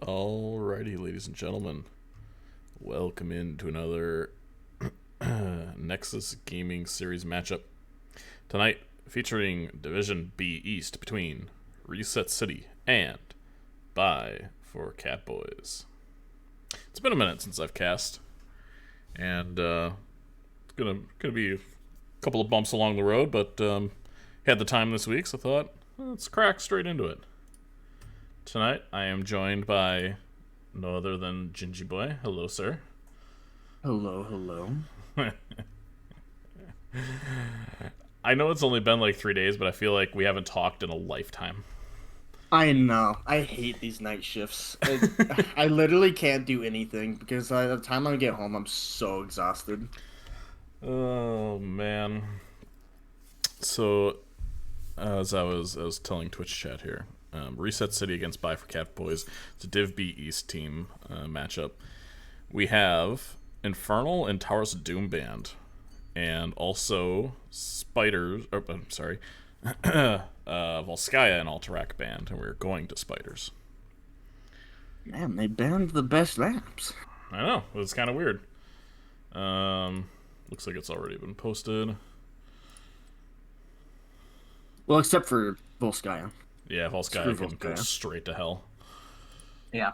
Alrighty, ladies and gentlemen, welcome into another Nexus Gaming Series matchup. Tonight, featuring Division B East between Reset City and Bye for Catbois. It's been a minute since I've cast, and it's gonna be a couple of bumps along the road, but had the time this week, so I thought, let's crack straight into it. Tonight, I am joined by no other than Gingy Boy. Hello, sir. Hello, hello. I know it's only been like 3 days, but I feel like we haven't talked in a lifetime. I know. I hate these night shifts. I literally can't do anything because by the time I get home, I'm so exhausted. Oh man. So, as I was telling Twitch chat here, Reset City against Bye for Catbois. It's a Div B East team matchup. We have Infernal and Towers of Doom band, and also Spiders. I'm sorry, Volskaya and Alterac band, and we're going to Spiders. Man, they banned the best maps. I know, it was kind of weird. Looks like it's already been posted. Well, except for Volskaya. Yeah, Volskaya can go straight to hell. Yeah.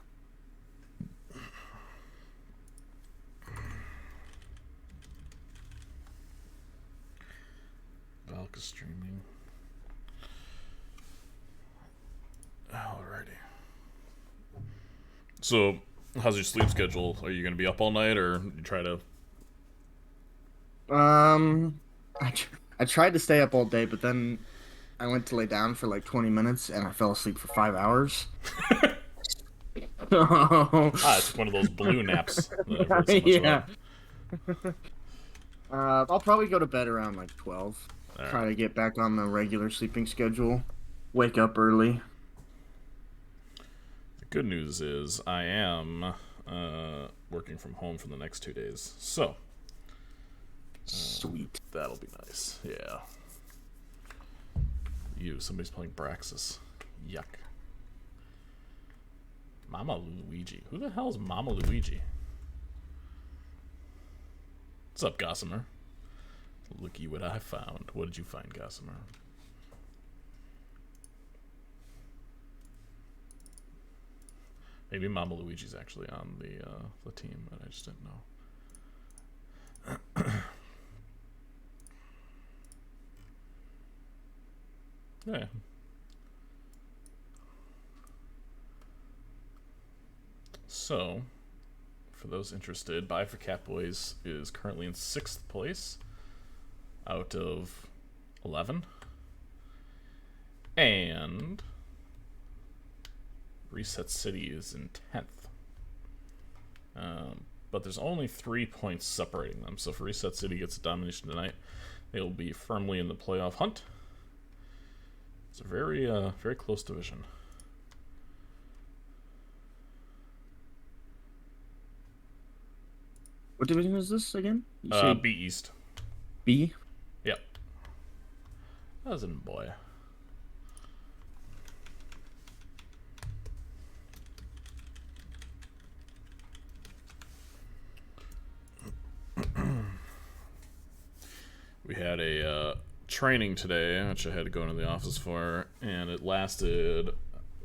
Valka streaming. Alrighty. So, how's your sleep schedule? Are you going to be up all night, or you try to... I tried to stay up all day, but then I went to lay down for like 20 minutes, and I fell asleep for 5 hours. It's one of those blue naps that I've heard so much about. I'll probably go to bed around like 12. All Try right. to get back on the regular sleeping schedule. Wake up early. The good news is I am working from home for the next 2 days, so Sweet. that'll be nice. Yeah. Somebody's playing Braxis. Yuck. Mama Luigi. Who the hell is Mama Luigi? What's up, Gossamer? Looky what I found. What did you find, Gossamer? Maybe Mama Luigi's actually on the team, but I just didn't know. Yeah. So, for those interested, Bye for Catbois is currently in 6th place out of 11. And Reset City is in 10th. But there's only 3 points separating them. So if Reset City gets a domination tonight, they'll be firmly in the playoff hunt. It's a very, very close division. What division is this again? You say B East. B? Yep. As in boy. We had a training today, which I had to go into the office for, and it lasted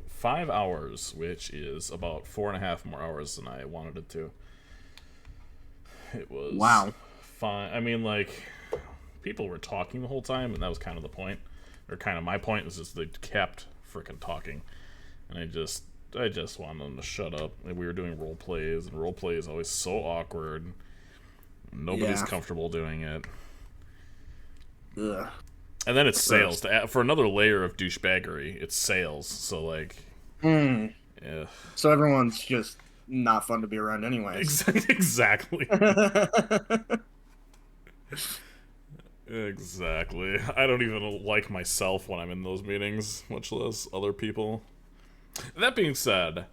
5 hours, which is about 4.5 more hours than I wanted it to. It was fine. I mean, like, people were talking the whole time, and that was kind of the point. Or kind of my point is just they kept freaking talking. And I just wanted them to shut up. And we were doing role plays, and role play is always so awkward. Nobody's comfortable doing it. Ugh. And then it's sales. For another layer of douchebaggery, it's sales. So, like... Yeah. So everyone's just not fun to be around anyways. Exactly. Exactly. I don't even like myself when I'm in those meetings, much less other people. That being said,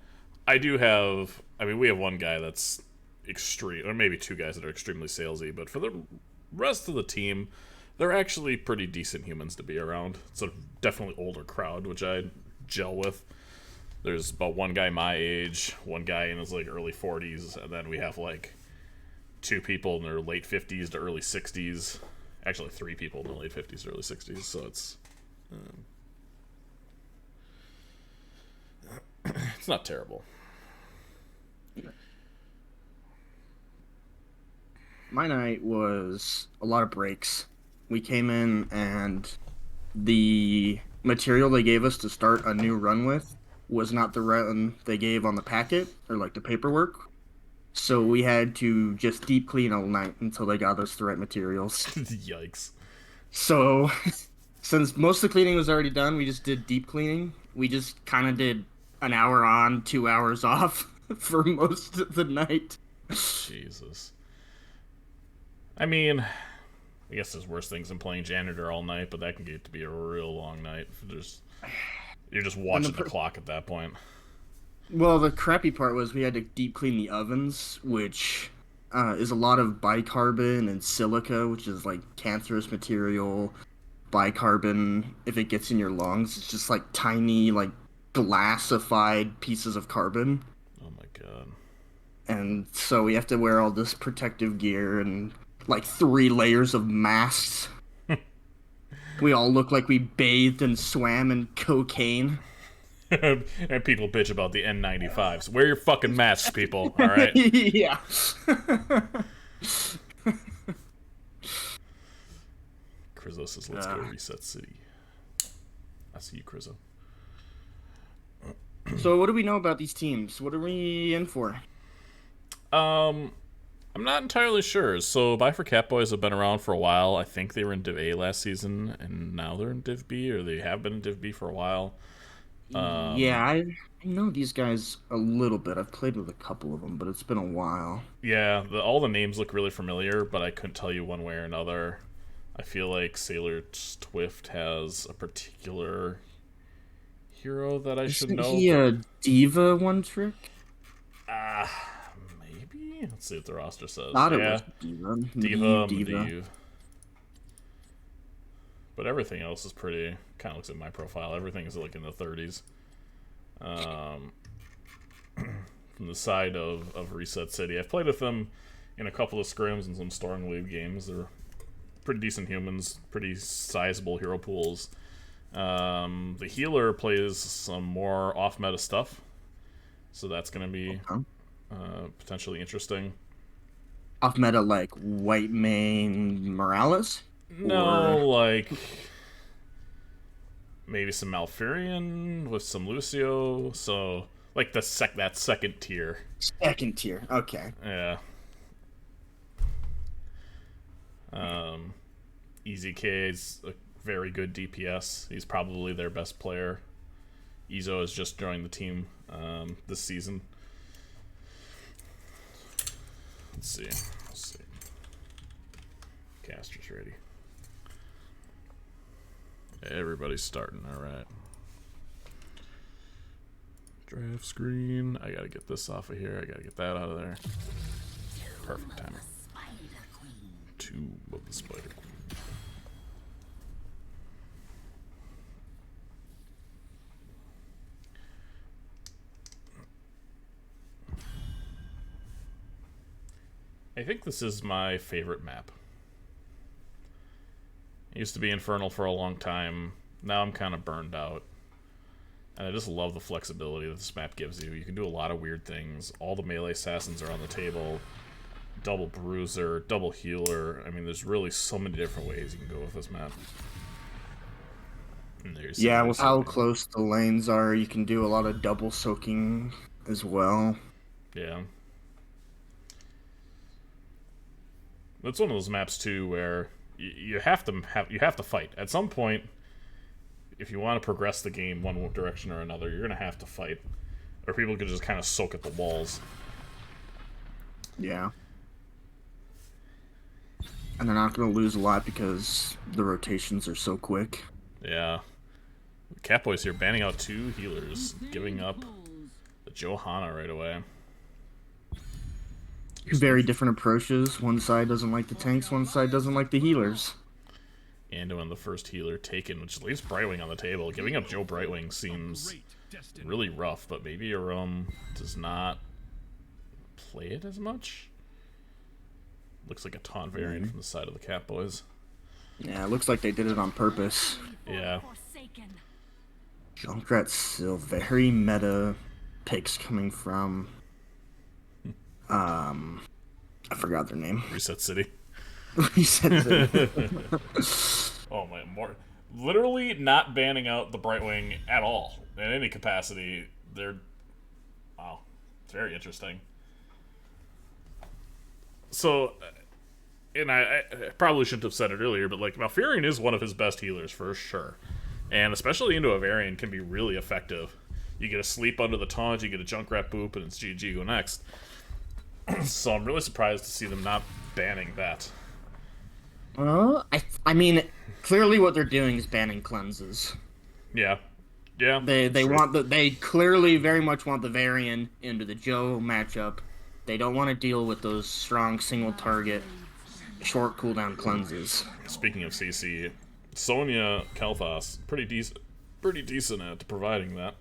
we have one guy that's extreme, or maybe 2 guys that are extremely salesy, but for the rest of the team, they're actually pretty decent humans to be around. It's a definitely older crowd, which I gel with. There's about one guy my age, one guy in his like early 40s, and then we have like two people in their late 50s to early 60s. Actually, three people in their late 50s to early 60s. So it's not terrible. My night was a lot of breaks. We came in and the material they gave us to start a new run with was not the run they gave on the packet or like the paperwork. So we had to just deep clean all night until they got us the right materials. Yikes. So since most of the cleaning was already done, we just did deep cleaning. We just kind of did an hour on, 2 hours off for most of the night. Jesus. I mean, I guess there's worse things than playing janitor all night, but that can get to be a real long night. You're just watching the clock at that point. Well, the crappy part was we had to deep clean the ovens, which is a lot of bicarbon and silica, which is like cancerous material. Bicarbon, if it gets in your lungs, it's just like tiny, like glassified pieces of carbon. Oh my god. And so we have to wear all this protective gear and like 3 layers of masks. We all look like we bathed and swam in cocaine. And people bitch about the N95s. Wear your fucking masks, people, alright? Yeah. Crizzo says, let's go reset city. I see you, Crizzo. So what do we know about these teams? What are we in for? I'm not entirely sure. So Bifur Catbois have been around for a while. I think they were in Div A last season, and now they're in Div B, or they have been in Div B for a while. Yeah, I know these guys a little bit. I've played with a couple of them, but it's been a while. Yeah, all the names look really familiar, but I couldn't tell you one way or another. I feel like Sailor Twift has a particular hero that I should know. Isn't he a diva one trick? Maybe? Let's see what the roster says. Thought it was diva. Diva. But everything else is pretty... Kind of looks at my profile. Everything is like in the 30s. From the side of Reset City. I've played with them in a couple of scrims and some Storm League games. They're pretty decent humans. Pretty sizable hero pools. The healer plays some more off-meta stuff. So that's going to be potentially interesting. Off-meta like White Mane Morales? No, like... Maybe some Malfurion with some Lucio. So, like that second tier. Second tier, okay. Yeah. Easy K is a very good DPS. He's probably their best player. Izo has just joined the team this season. Let's see. Caster's ready. Everybody's starting, alright. Draft screen. I gotta get this off of here. I gotta get that out of there. Perfect timing. 2 of the Spider Queen. I think this is my favorite map. It used to be Infernal for a long time. Now I'm kind of burned out. And I just love the flexibility that this map gives you. You can do a lot of weird things. All the melee assassins are on the table. Double bruiser, double healer. I mean, there's really so many different ways you can go with this map. Yeah, with how close the lanes are, you can do a lot of double soaking as well. Yeah. That's one of those maps too where you have to fight. At some point, if you want to progress the game one direction or another, you're gonna have to fight, or people can just kind of soak at the walls. Yeah. And they're not gonna lose a lot because the rotations are so quick. Yeah. Catbois here banning out 2 healers, giving up the Johanna right away. Very different approaches. One side doesn't like the tanks, one side doesn't like the healers. And when the first healer taken, which leaves Brightwing on the table. Giving up Joe Brightwing seems really rough, but maybe does not play it as much. Looks like a taunt variant from the side of the Catbois. Yeah, it looks like they did it on purpose. Yeah. Junkrat's still very meta picks coming from I forgot their name. Reset City. Reset City. Oh my, literally not banning out the Brightwing at all in any capacity. Wow, it's very interesting. So, and I probably shouldn't have said it earlier, but like Malfurion is one of his best healers for sure, and especially into a variant can be really effective. You get a sleep under the taunt, you get a Junkrat boop, and it's GG go next. So I'm really surprised to see them not banning that. Well, I mean, clearly what they're doing is banning cleanses. Yeah. Yeah. They clearly very much want the variant into the Joe matchup. They don't want to deal with those strong single target short cooldown cleanses. Speaking of CC, Sonya Kel'Thas pretty decent at providing that.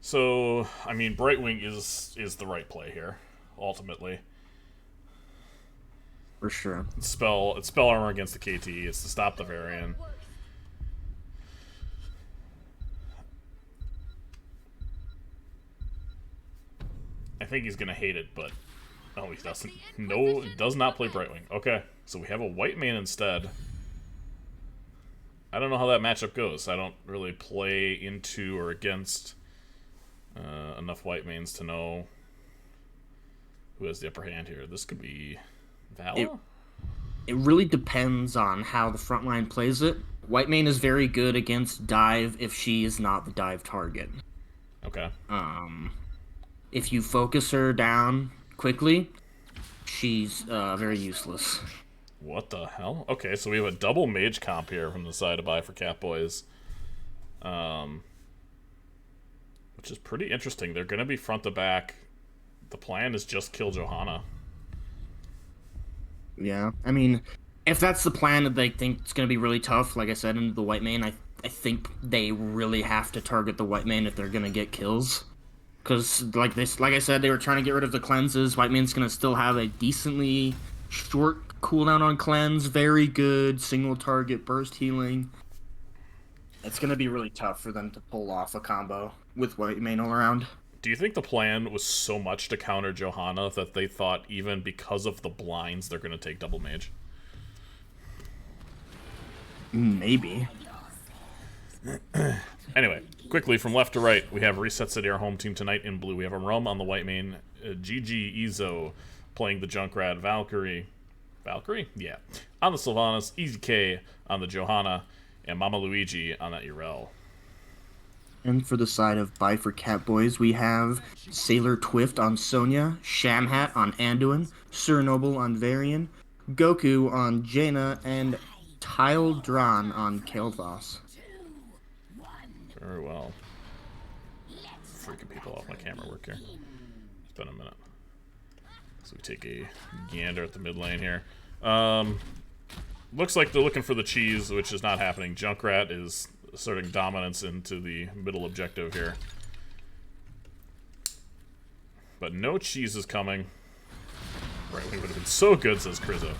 So, I mean, Brightwing is the right play here, ultimately. For sure. It's spell armor against the KT. It's to stop the variant. I think he's gonna hate it, but no, he doesn't. No, does not play Brightwing. Okay, so we have a white man instead. I don't know how that matchup goes. I don't really play into or against enough white mains to know who has the upper hand here. This could be Vala? It really depends on how the front line plays it. White main is very good against dive if she is not the dive target. Okay. If you focus her down quickly, she's very useless. What the hell? Okay, so we have a double mage comp here from the side of buy for Catbois. Which is pretty interesting. They're going to be front to back. The plan is just kill Johanna. Yeah, I mean, if that's the plan that they think it's going to be really tough, like I said, into the white main, I think they really have to target the white main if they're going to get kills. Because, like I said, they were trying to get rid of the cleanses. White main's going to still have a decently short cooldown on cleanse, very good single target burst healing. It's going to be really tough for them to pull off a combo with white main all around. Do you think the plan was so much to counter Johanna that they thought even because of the blinds they're going to take double mage? Maybe. Anyway, quickly from left to right, we have Reset City, our home team tonight in blue. We have a Rum on the white main, GG Ezo playing the Junkrat, Valkyrie, yeah, on the Sylvanas, Easy K on the Johanna, and Mama Luigi on that Urel. And for the side of buy for Catbois, we have Sailor Twift on Sonya, Shamhat on Anduin, Surnoble on Varian, Goku on Jaina, and Tile Dran on Kel'Thas. Very well. Freaking people off my camera work here. It's been a minute. So we take a gander at the mid lane here. Looks like they're looking for the cheese, which is not happening. Junkrat is asserting dominance into the middle objective here. But no cheese is coming. Right, we would have been so good, says Krizzo.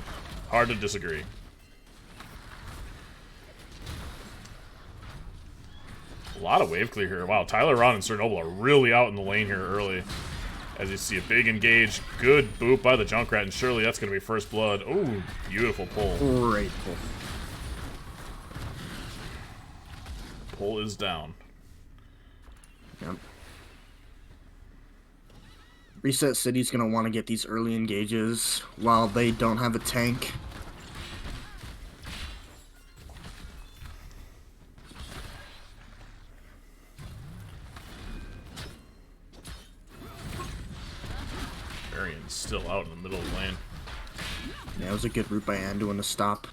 Hard to disagree. A lot of wave clear here. Wow, Tyler, Ron, and Cernoble are really out in the lane here early. As you see a big engage. Good boop by the Junkrat, and surely that's going to be first blood. Ooh, beautiful pull. Great pull. Pull is down. Yep. Reset City's going to want to get these early engages while they don't have a tank. Varian's still out in the middle of the lane. Yeah, it was a good route by Anduin to stop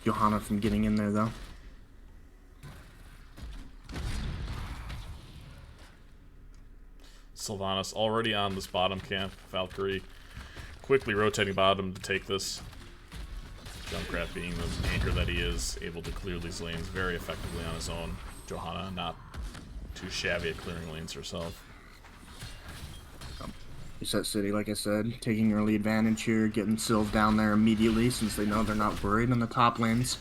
Johanna from getting in there, though. Sylvanas already on this bottom camp. Valkyrie quickly rotating bottom to take this. Junkrat being the anchor that he is, able to clear these lanes very effectively on his own. Johanna not too shabby at clearing lanes herself. Reset City, like I said, taking early advantage here, getting Sylve down there immediately since they know they're not worried in the top lanes.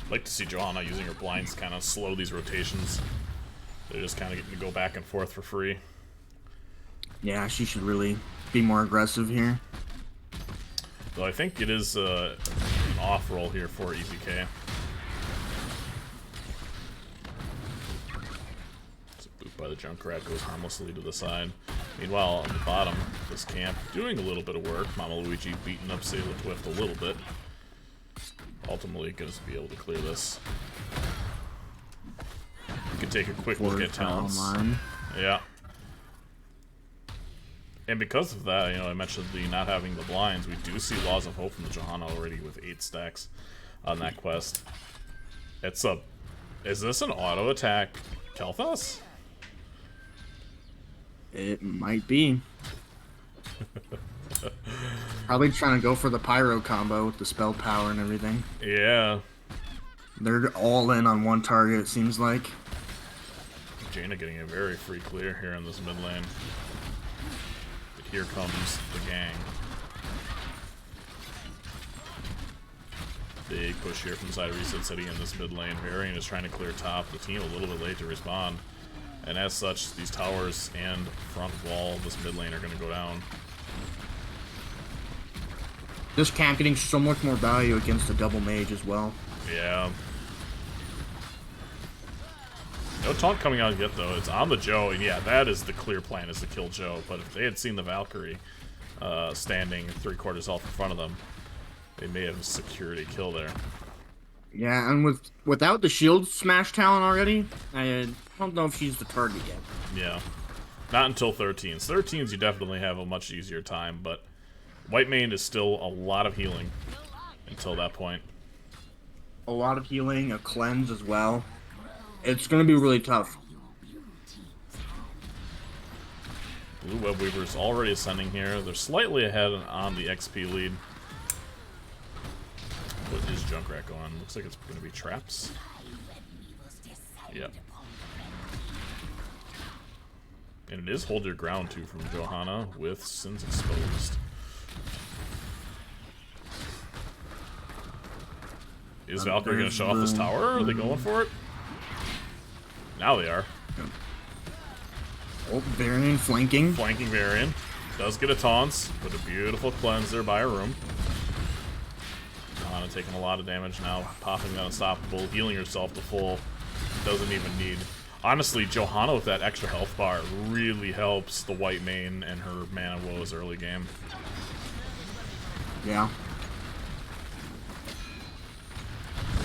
I'd like to see Johanna using her blinds kind of slow these rotations. They're just kind of getting to go back and forth for free. Yeah, she should really be more aggressive here. Though I think it is an off roll here for EZK. A boot by the Junkrat goes harmlessly to the side. Meanwhile, on the bottom, this camp doing a little bit of work. Mama Luigi beating up Sailor Twift a little bit. Ultimately, going to be able to clear this. We can take a quick look at talents. Yeah. And because of that, you know, I mentioned the not having the blinds, we do see Laws of Hope from the Johanna already with 8 stacks on that quest. It's a... Is this an auto attack Kel'Thas? It might be. Probably trying to go for the Pyro combo with the spell power and everything. Yeah. They're all in on one target, it seems like. Jaina getting a very free clear here in this mid lane. But here comes the gang. Big push here from the side of Reset City in this mid lane. Varian is trying to clear top. The team a little bit late to respond. And as such, these towers and front wall of this mid lane are going to go down. This camp getting so much more value against a double mage as well. Yeah. No taunt coming out yet, though. It's on the Joe, and yeah, that is the clear plan, is to kill Joe. But if they had seen the Valkyrie standing 3/4 health in front of them, they may have secured a kill there. Yeah, and without the shield smash talent already, I don't know if she's the target yet. Yeah. Not until 13s. 13s, you definitely have a much easier time, but White Mane is still a lot of healing until that point. A lot of healing, a cleanse as well. It's going to be really tough. Blue Web Weaver's already ascending here. They're slightly ahead on the XP lead. What is Junkrat going? Looks like it's going to be traps. Yep. And it is hold your ground too from Johanna with Sins Exposed. Is Valkyrie going to show off this tower? Are they going for it? Now they are. Oh, Varian flanking. Flanking Varian. Does get a taunt, but a beautiful cleanse there by a room. Johanna taking a lot of damage now, popping that unstoppable, healing herself to full. Doesn't even need... Honestly, Johanna with that extra health bar really helps the White Mane and her Mana Woes early game. Yeah.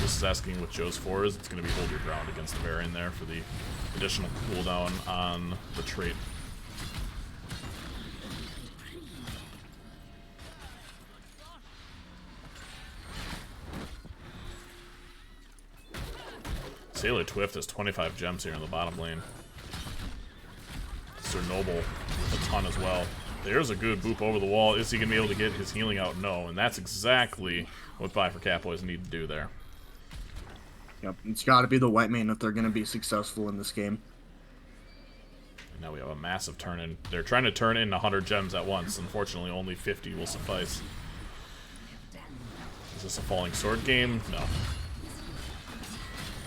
This is asking what Joe's for is. It's going to be hold your ground against the Varian there for the additional cooldown on the trait. Sailor Twift has 25 gems here in the bottom lane. Sir Noble with a ton as well. There's a good boop over the wall. Is he going to be able to get his healing out? No, and that's exactly what Buy for Catbois need to do there. Yep, it's got to be the White Mane if they're going to be successful in this game. And now we have a massive turn in. They're trying to turn in 100 gems at once. Unfortunately, only 50 will suffice. Is this a falling sword game? No.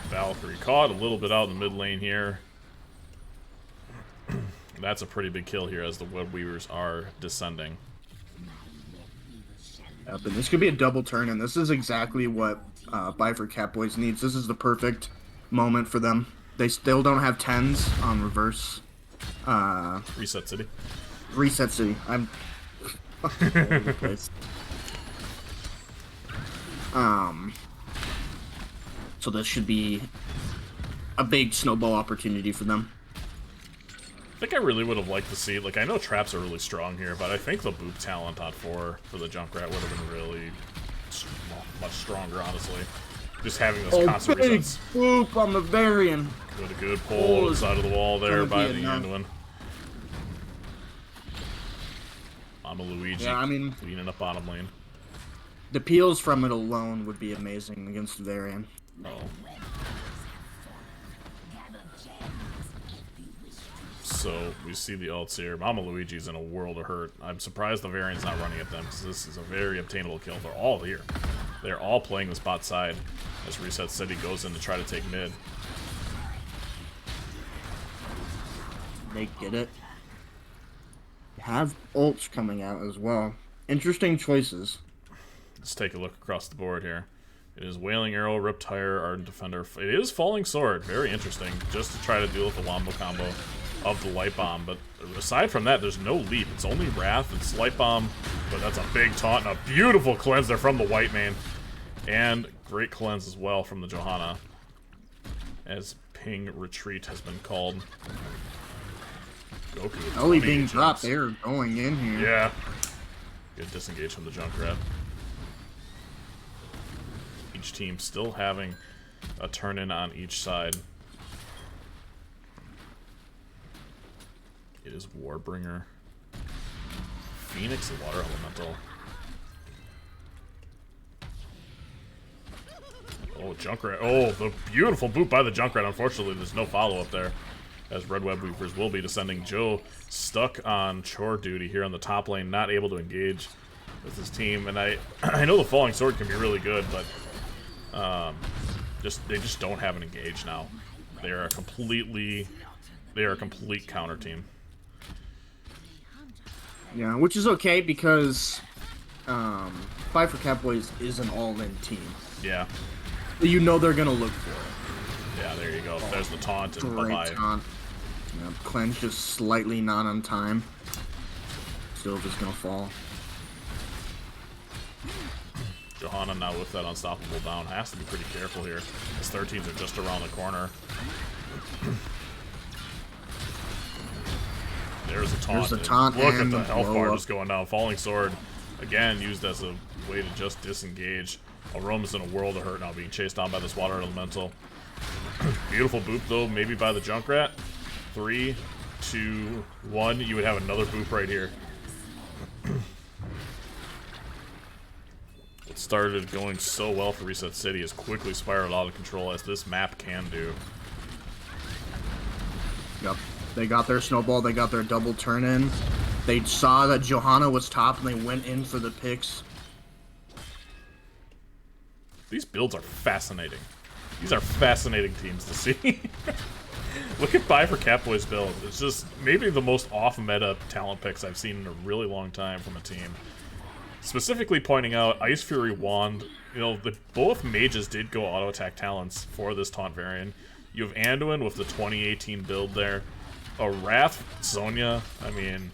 Valkyrie caught a little bit out in the mid lane here. That's a pretty big kill here as the Web Weavers are descending. Yep, and this could be a double turn, and this is exactly what Buy for Catbois needs. This is the perfect moment for them. They still don't have 10s on reverse. Reset City. Reset City. I'm all over the place. So this should be a big snowball opportunity for them. I think I really would have liked to see, like, I know traps are really strong here, but I think the boop talent on 4 for the Junkrat would have been really much stronger, honestly. Just having those constant big resets. boop on the Varian. Good pull to the side of the wall there by the Anduin. Mama Luigi yeah, I mean, cleaning up bottom lane. The peels from it alone would be amazing against the Varian. Oh. So we see the ults here. Mama Luigi's in a world of hurt. I'm surprised the Varian's not running at them because this is a very obtainable kill. They're all here. They're all playing this bot side as Reset City goes in to try to take mid. They get it. Have ults coming out as well. Interesting choices. Let's take a look across the board here. It is Wailing Arrow, Riptire, Ardent Defender. It is Falling Sword. Very interesting. Just to try to deal with the Wombo combo of the Light Bomb. But aside from that, there's no leap. It's only Wrath. It's Light Bomb. But that's a big taunt and a beautiful cleanse there from the White Mane. And great cleanse as well from the Johanna. As Ping Retreat has been called. Goku. Only being dropped. They're going in here. Yeah. Good disengage from the Junkrat. Each team still having a turn-in on each side. It is Warbringer. Phoenix, the Water Elemental. Oh, Junkrat. Oh, the beautiful boot by the Junkrat. Unfortunately, there's no follow-up there, as Red Web Weavers will be descending. Joe stuck on chore duty here on the top lane, not able to engage with his team. And I know the Falling Sword can be really good, but they just don't have an engage now. They are a complete counter team. Yeah, which is okay because Fight for Catbois is an all-in team. Yeah. You know they're gonna look for it. Yeah, there you go. There's the taunt and bye-bye. Taunt. Yeah, cleanse just slightly not on time. Still just gonna fall. Johanna now with that unstoppable down has to be pretty careful here. His 13s are just around the corner. There's a taunt. There's the taunt. Look at the health bar just going down. Falling Sword, again, used as a way to just disengage. Aroma's in a world of hurt now, being chased down by this Water Elemental. Beautiful boop, though, maybe by the Junkrat. 3, 2, 1. You would have another boop right here. What started going so well for Reset City has quickly spiraled out of control, as this map can do. Yep. They got their snowball, they got their double turn-in. They saw that Johanna was top, and they went in for the picks. These builds are fascinating. These are fascinating teams to see. Look at Buy for Catbois build. It's just maybe the most off-meta talent picks I've seen in a really long time from a team. Specifically pointing out Ice Fury Wand. You know, both mages did go auto-attack talents for this taunt variant. You have Anduin with the 2018 build there. A Wrath Sonya. I mean,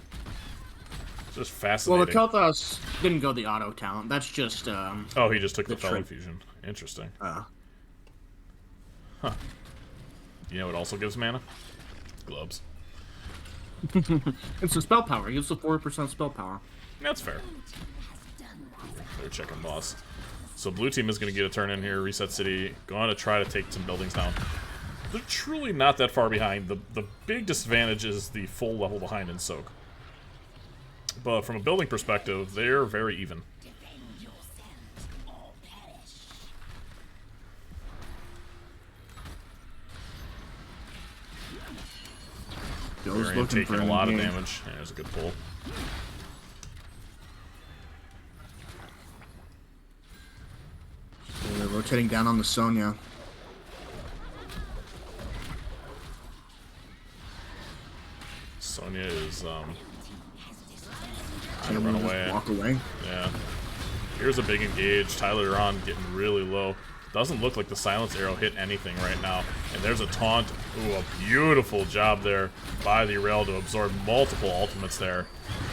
just fascinating. Well, the Kel'Thas didn't go the auto talent. That's just oh, he just took the Fellow Fusion. Interesting. Huh. You know what also gives mana? Gloves. It's the spell power. It gives the 4% spell power. That's fair. They're checking boss. So blue team is going to get a turn in here. Reset City going to try to take some buildings down. They're truly not that far behind. The big disadvantage is the full level behind in Soak. But from a building perspective, they're very even. Varian taking a lot of damage. Yeah, there's a good pull. They're rotating down on the Sonya. Sonya is trying to run away. Walk away. Yeah. Here's a big engage. Tyler on getting really low. Doesn't look like the silence arrow hit anything right now. And there's a taunt. Ooh, a beautiful job there by the Rail to absorb multiple ultimates there.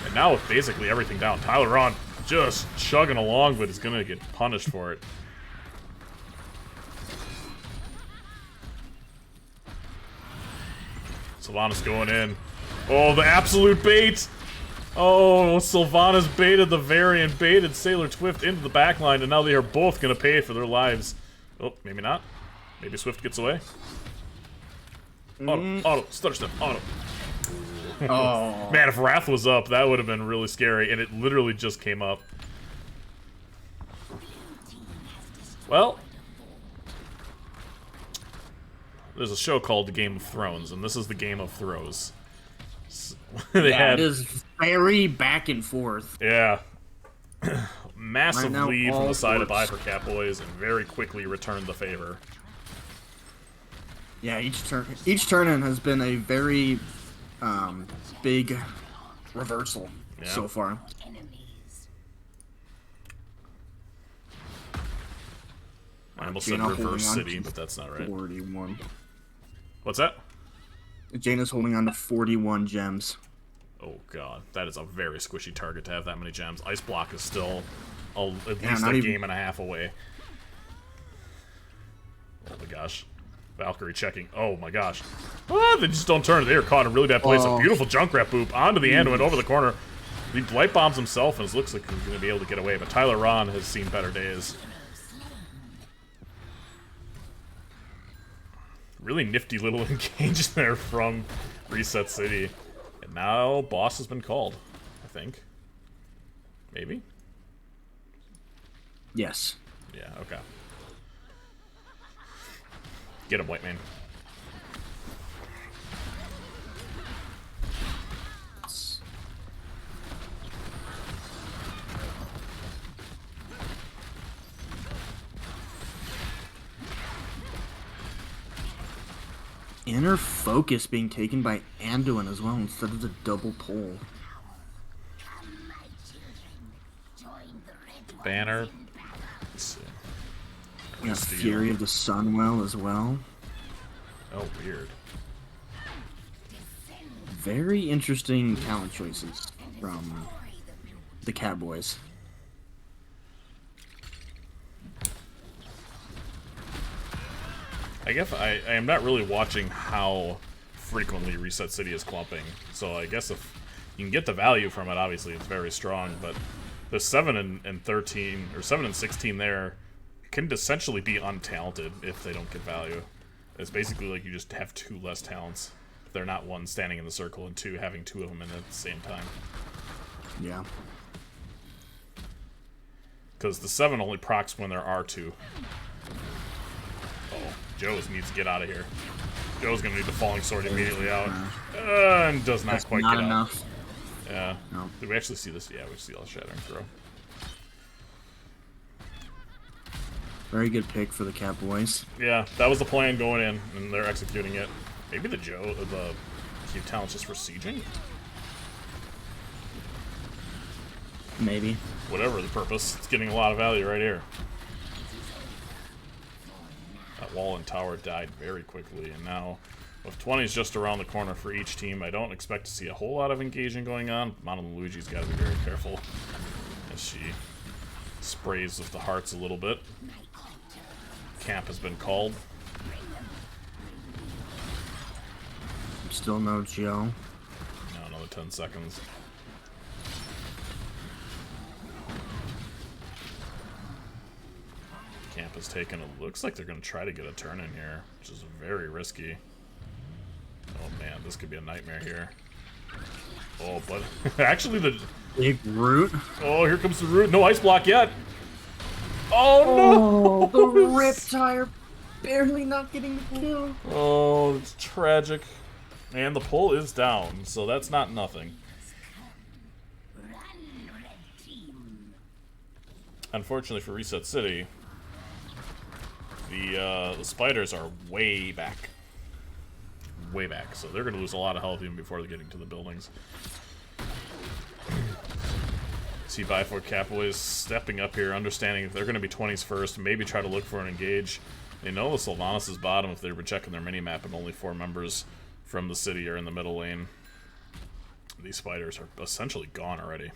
And now with basically everything down, Tyler on just chugging along, but is gonna get punished for it. Sylvanas going in. Oh, the absolute bait! Oh, Sylvanas baited the Varian, baited Sailor Twift into the backline, and now they are both going to pay for their lives. Oh, maybe not. Maybe Swift gets away. Auto, stutter step, auto. Oh. Man, if Wrath was up, that would have been really scary, and it literally just came up. Well, there's a show called The Game of Thrones, and this is the Game of Throws. It is very back and forth. Yeah. Massive Right now, lead from all the side of dwarfs. for Catbois, and very quickly returned the favor. Yeah, each turn has been a very big reversal so far. I almost said Reverse City, but that's not right. 41. What's that? Jaina's holding on to 41 gems. Oh god, that is a very squishy target to have that many gems. Ice Block is still at Yeah, least not a even- game and a half away. Oh my gosh. Valkyrie checking. Oh my gosh. Ah, they just don't turn. They are caught in a really bad place. A Oh. beautiful Junkrat boop onto the Anduin over the corner. He light bombs himself and it looks like he's going to be able to get away, but Tyler Ron has seen better days. Really nifty little engage there from Reset City. And now boss has been called, I think. Maybe? Yes. Yeah, okay. Get him, White Man. Inner focus being taken by Anduin as well instead of the double pull. Banner. Let's see. Yeah, Fury of the Sunwell as well. Oh, weird. Very interesting talent choices from the Catbois. I guess I am not really watching how frequently Reset City is clumping. So I guess if you can get the value from it, obviously it's very strong. But the 7 and 13 or 7 and 16 there can essentially be untalented if they don't get value. It's basically like you just have 2 less talents. They're not 1 standing in the circle and 2 having 2 of them in at the same time. Yeah. Because the 7 only procs when there are 2. Oh, Joe's needs to get out of here. Joe's gonna need the falling sword immediately out. And does not That's quite not get enough. out. Yeah. No. Did we actually see this? Yeah, we see all the Shattering Throw. Very good pick for the Catbois. Yeah, that was the plan going in, and they're executing it. Maybe the cute talent's just for sieging? Maybe. Whatever the purpose, it's getting a lot of value right here. That wall and tower died very quickly, and now with 20s just around the corner for each team, I don't expect to see a whole lot of engaging going on. Mono Luigi's got to be very careful as she sprays with the hearts a little bit. Camp has been called. Still no Joe. Now another 10 seconds. Camp has taken a... Looks like they're going to try to get a turn in here, which is very risky. Oh man, this could be a nightmare here. Oh, but... actually the... Big root. Oh, here comes the root. No ice block yet. Oh, no! The Riptire barely not getting the kill. Oh, it's tragic. And the pull is down, so that's not nothing. Unfortunately for Reset City, the spiders are way back. Way back, so they're going to lose a lot of health even before they're getting to the buildings. See Bifor Catbois stepping up here, understanding if they're going to be 20s first, maybe try to look for an engage. They know the Sylvanas is bottom if they were checking their minimap and only 4 members from the city are in the middle lane. These spiders are essentially gone already.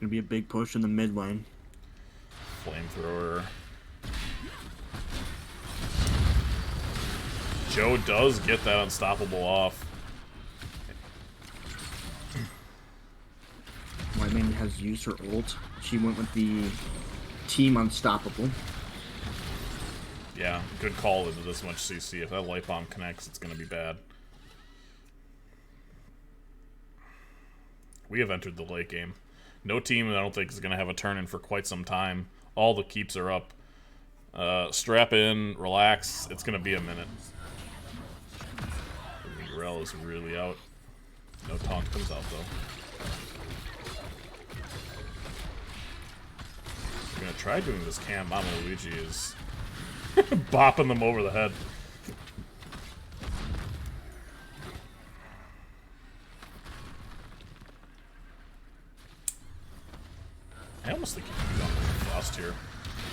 Gonna be a big push in the mid lane. Flamethrower. Joe does get that unstoppable off. White Man has used her ult. She went with the team unstoppable. Yeah, good call into this much CC. If that light bomb connects, it's going to be bad. We have entered the late game. No team, I don't think, is going to have a turn in for quite some time. All the keeps are up. Strap in, relax. It's going to be a minute. Rel is really out. No taunt comes out, though. I'm going to try doing this cam. Mama Luigi is bopping them over the head. I almost think you can do that with Frost here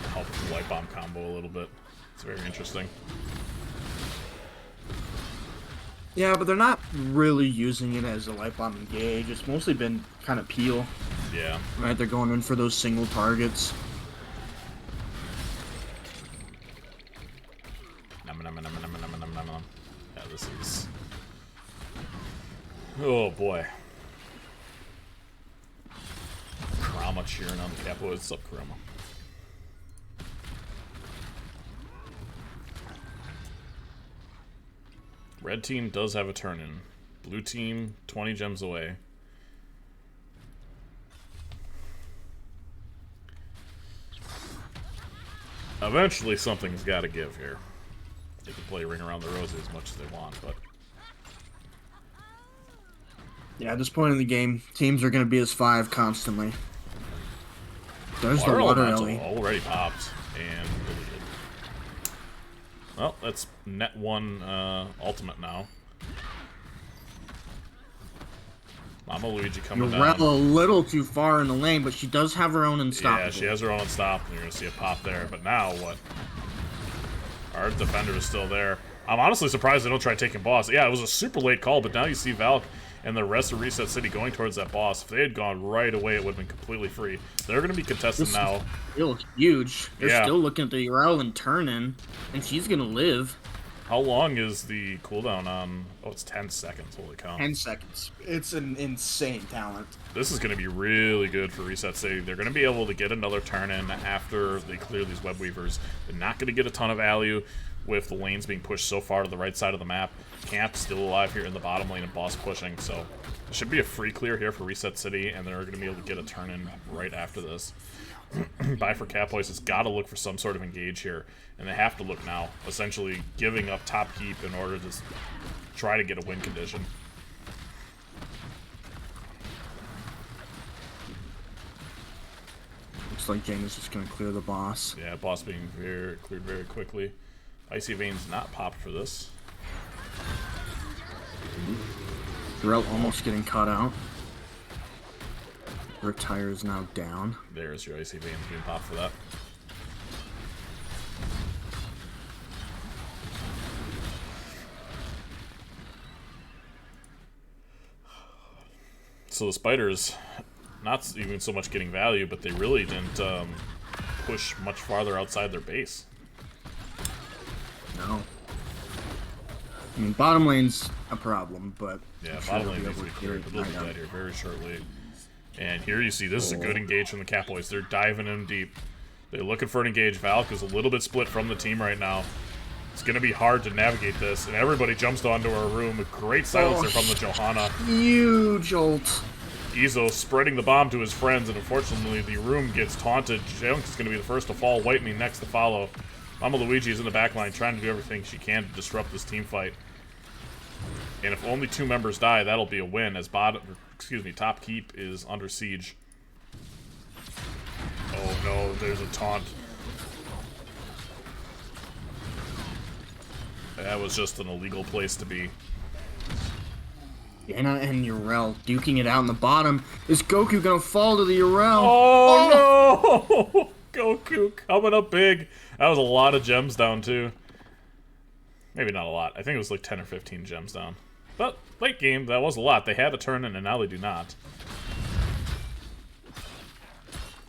to help with the Light Bomb combo a little bit. It's very interesting. Yeah, but they're not really using it as a Light Bomb engage. It's mostly been kind of peel. Yeah. Right, they're going in for those single targets. Yeah, this is... Oh, boy. Kurama cheering on the Catbois. What's up, Kurama? Red team does have a turn in. Blue team, 20 gems away. Eventually, something's got to give here. They can play Ring Around the Rosie as much as they want, but... Yeah, at this point in the game, teams are going to be as 5 constantly. There's the water alley. Already popped and deleted. Well, that's net 1 ultimate now. Mama Luigi coming down. Rel a little too far in the lane, but she does have her own unstoppable. Yeah, she has her own unstoppable. You're going to see a pop there. But now what? Our defender is still there. I'm honestly surprised they don't try taking boss. Yeah, it was a super late call, but now you see Valk and the rest of Reset City going towards that boss. If they had gone right away, it would have been completely free. They're going to be contested now. Still huge. They're still looking at the Rel and turning, and she's going to live. How long is the cooldown on... Oh, it's 10 seconds. Holy cow. 10 seconds. It's an insane talent. This is going to be really good for Reset City. They're going to be able to get another turn in after they clear these web weavers. They're not going to get a ton of value with the lanes being pushed so far to the right side of the map. Camp still alive here in the bottom lane and boss pushing, so it should be a free clear here for Reset City, and they're going to be able to get a turn in right after this. Buy for Catbois has got to look for some sort of engage here, and they have to look now, essentially giving up top keep in order to try to get a win condition. Looks like Jane is just going to clear the boss. Yeah, boss being cleared very quickly. Icy Veins not popped for this. Rel almost getting caught out. Her tire is now down. There's your Icy Veins being popped for that. So the spiders, not even so much getting value, but they really didn't push much farther outside their base. No. I mean, bottom lane's a problem, but... Yeah, bottom lane needs to be cleared, but they'll do that here very shortly. And here you see, this is a good engage from the Catbois. They're diving in deep. They're looking for an engage. Valk is a little bit split from the team right now. It's going to be hard to navigate this, and everybody jumps onto our room. A great silencer from the Johanna. Huge ult. Izo spreading the bomb to his friends, and unfortunately the room gets taunted. Junk is going to be the first to fall, Whitening next to follow. Mama Luigi is in the backline trying to do everything she can to disrupt this team fight. And if only 2 members die, that'll be a win, as top keep is under siege. Oh no, there's a taunt. That was just an illegal place to be. Yana and Urel duking it out in the bottom. Is Goku gonna fall to the Urel? Oh no! Goku coming up big. That was a lot of gems down too. Maybe not a lot. I think it was like 10 or 15 gems down. But late game, that was a lot. They had a turn in, and now they do not.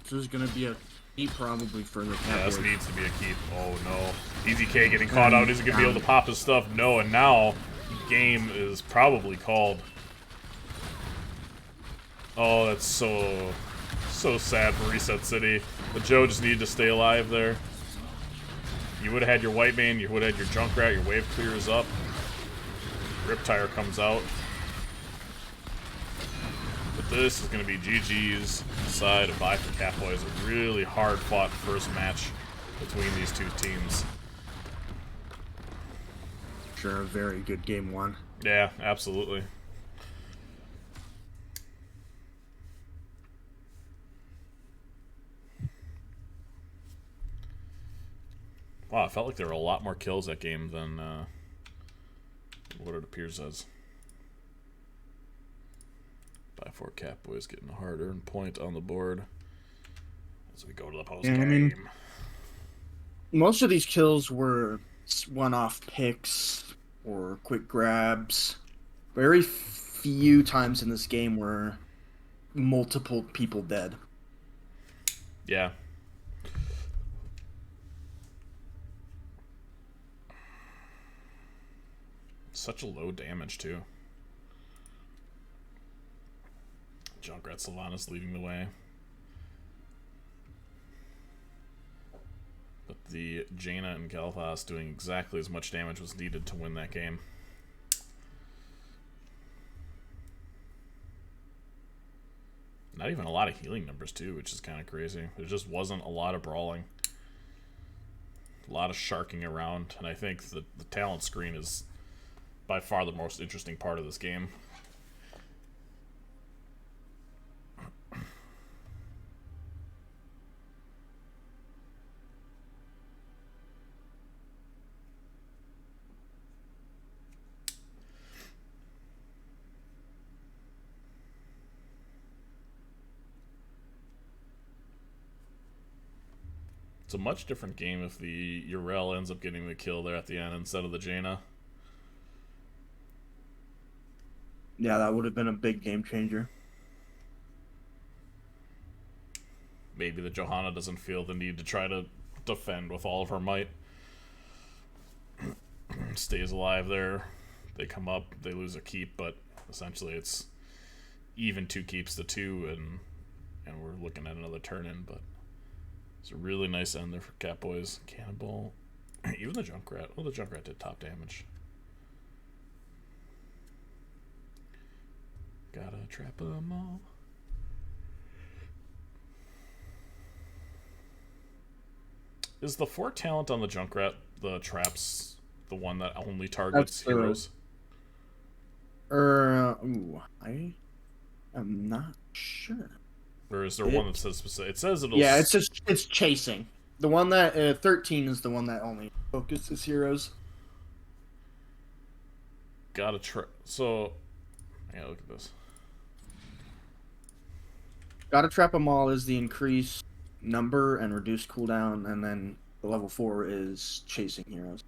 This is gonna be a keep probably for the Catbois. Yeah, this needs to be a keep. Oh no. EZK getting caught out. Is he gonna be able to pop his stuff? No, and now game is probably called. Oh, that's so sad for Reset City. But Joe just needed to stay alive there. You would have had your Whitemane, you would have had your Junkrat, your wave clears up. Riptire comes out. But this is going to be GG's side of bye for Catbois. A really hard-fought first match between these two teams. Sure, a very good game one. Yeah, absolutely. Wow, I felt like there were a lot more kills that game than what it appears as. By 4 Catbois getting a hard-earned point on the board as we go to the post game. I mean, most of these kills were one-off picks or quick grabs. Very few times in this game were multiple people dead. Yeah. Such a low damage, too. Junkrat Sylvanas leading the way. But the Jaina and Galvas doing exactly as much damage was needed to win that game. Not even a lot of healing numbers, too, which is kind of crazy. There just wasn't a lot of brawling. A lot of sharking around, and I think the talent screen is by far the most interesting part of this game. It's a much different game if the Yrel ends up getting the kill there at the end instead of the Jaina. Yeah, that would have been a big game changer. Maybe the Johanna doesn't feel the need to try to defend with all of her might. Stays alive there. They come up, they lose a keep, but essentially it's even 2 keeps to 2, and we're looking at another turn in, but it's a really nice end there for Catbois. Cannonball. Even the Junkrat. Well, the Junkrat did top damage. Gotta trap them all. Is the 4 talent on the Junkrat, the traps, the one that only targets heroes? I am not sure. Or is there one that says specific? It says it'll. Yeah, it's chasing. The one that 13 is the one that only focuses heroes. Gotta try. So, yeah, look at this. Gotta trap them all is the increased number and reduced cooldown, and then the level 4 is chasing heroes.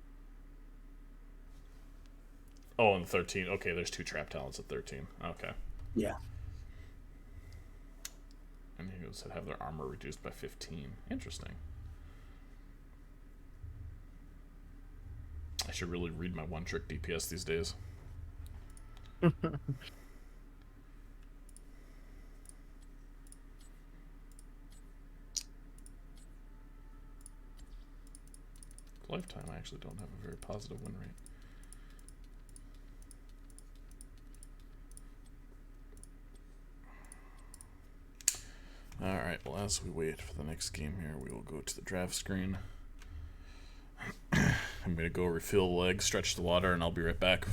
Oh, and 13. Okay, there's 2 trap talents at 13. Okay. Yeah. And heroes that have their armor reduced by 15. Interesting. I should really read my one-trick DPS these days. Lifetime, I actually don't have a very positive win rate. Alright, well, as we wait for the next game here, we will go to the draft screen. I'm going to go refill the legs, stretch the water, and I'll be right back.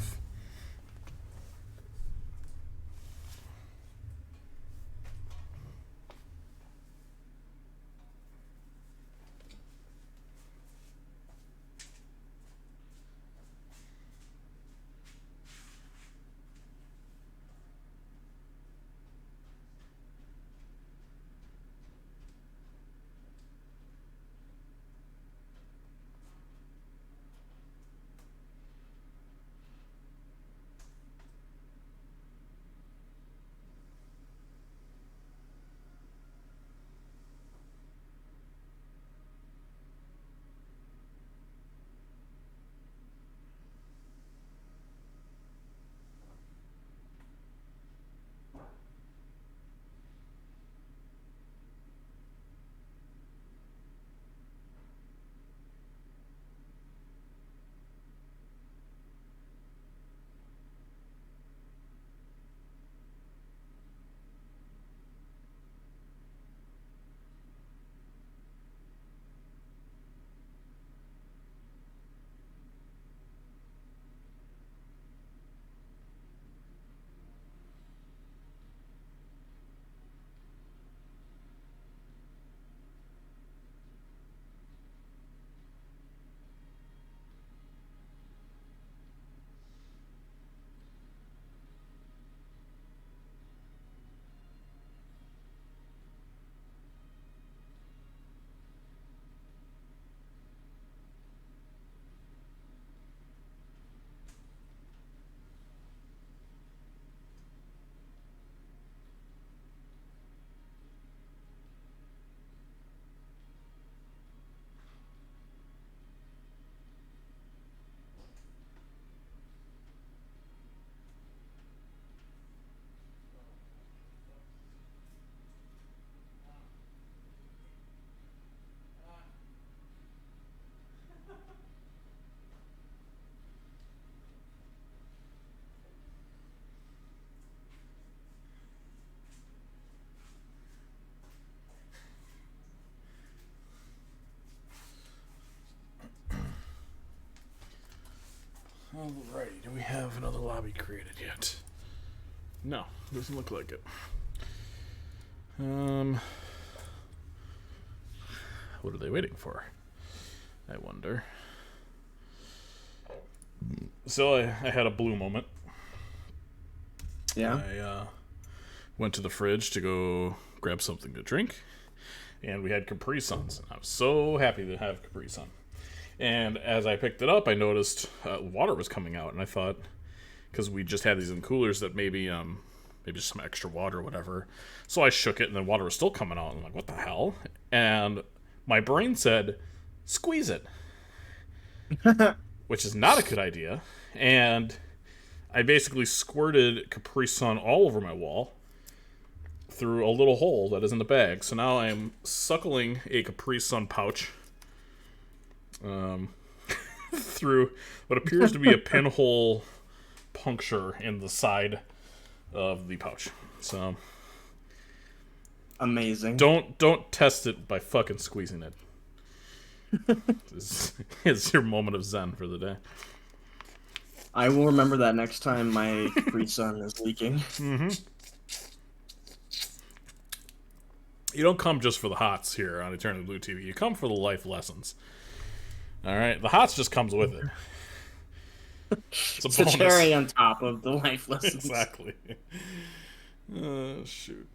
Alrighty, do we have another lobby created yet? No, doesn't look like it. What are they waiting for? I wonder. So I had a blue moment. Yeah. I went to the fridge to go grab something to drink, and we had Capri Suns. I was so happy to have Capri Sun. And as I picked it up, I noticed water was coming out, and I thought, because we just had these in coolers, that maybe just some extra water or whatever. So I shook it, and then water was still coming out. And I'm like, what the hell? And my brain said, squeeze it, which is not a good idea. And I basically squirted Capri Sun all over my wall through a little hole that is in the bag. So now I am suckling a Capri Sun pouch through what appears to be a pinhole puncture in the side of the pouch. So amazing. Don't test it by fucking squeezing it. This is your moment of zen for the day. I will remember that next time my Capri Sun is leaking. Mm-hmm. You don't come just for the hots here on Eternally Blue TV. You come for the life lessons. All right, the hots just comes with it. It's a bonus. The cherry on top of the life lessons. Exactly. Shoot.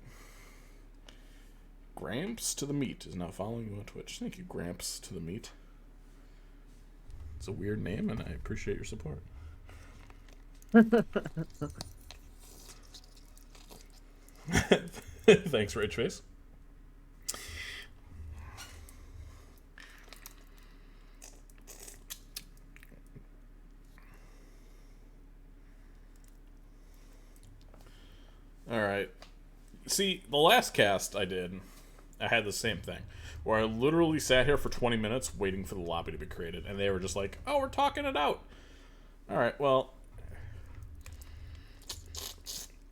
Gramps to the Meat is now following you on Twitch. Thank you, Gramps to the Meat. It's a weird name, and I appreciate your support. Thanks, Rage Face. Alright. See, the last cast I did, I had the same thing. Where I literally sat here for 20 minutes waiting for the lobby to be created. And they were just like, oh, we're talking it out. Alright, well,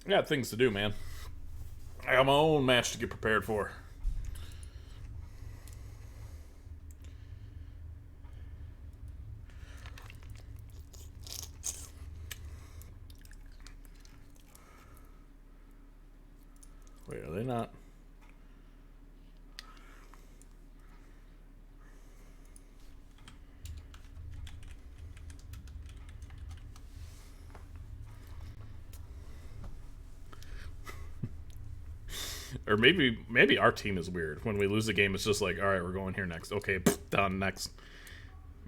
I got things to do, man. I got my own match to get prepared for. Wait, are they not? Or maybe our team is weird. When we lose a game, it's just like, all right, we're going here next. Okay, done, next.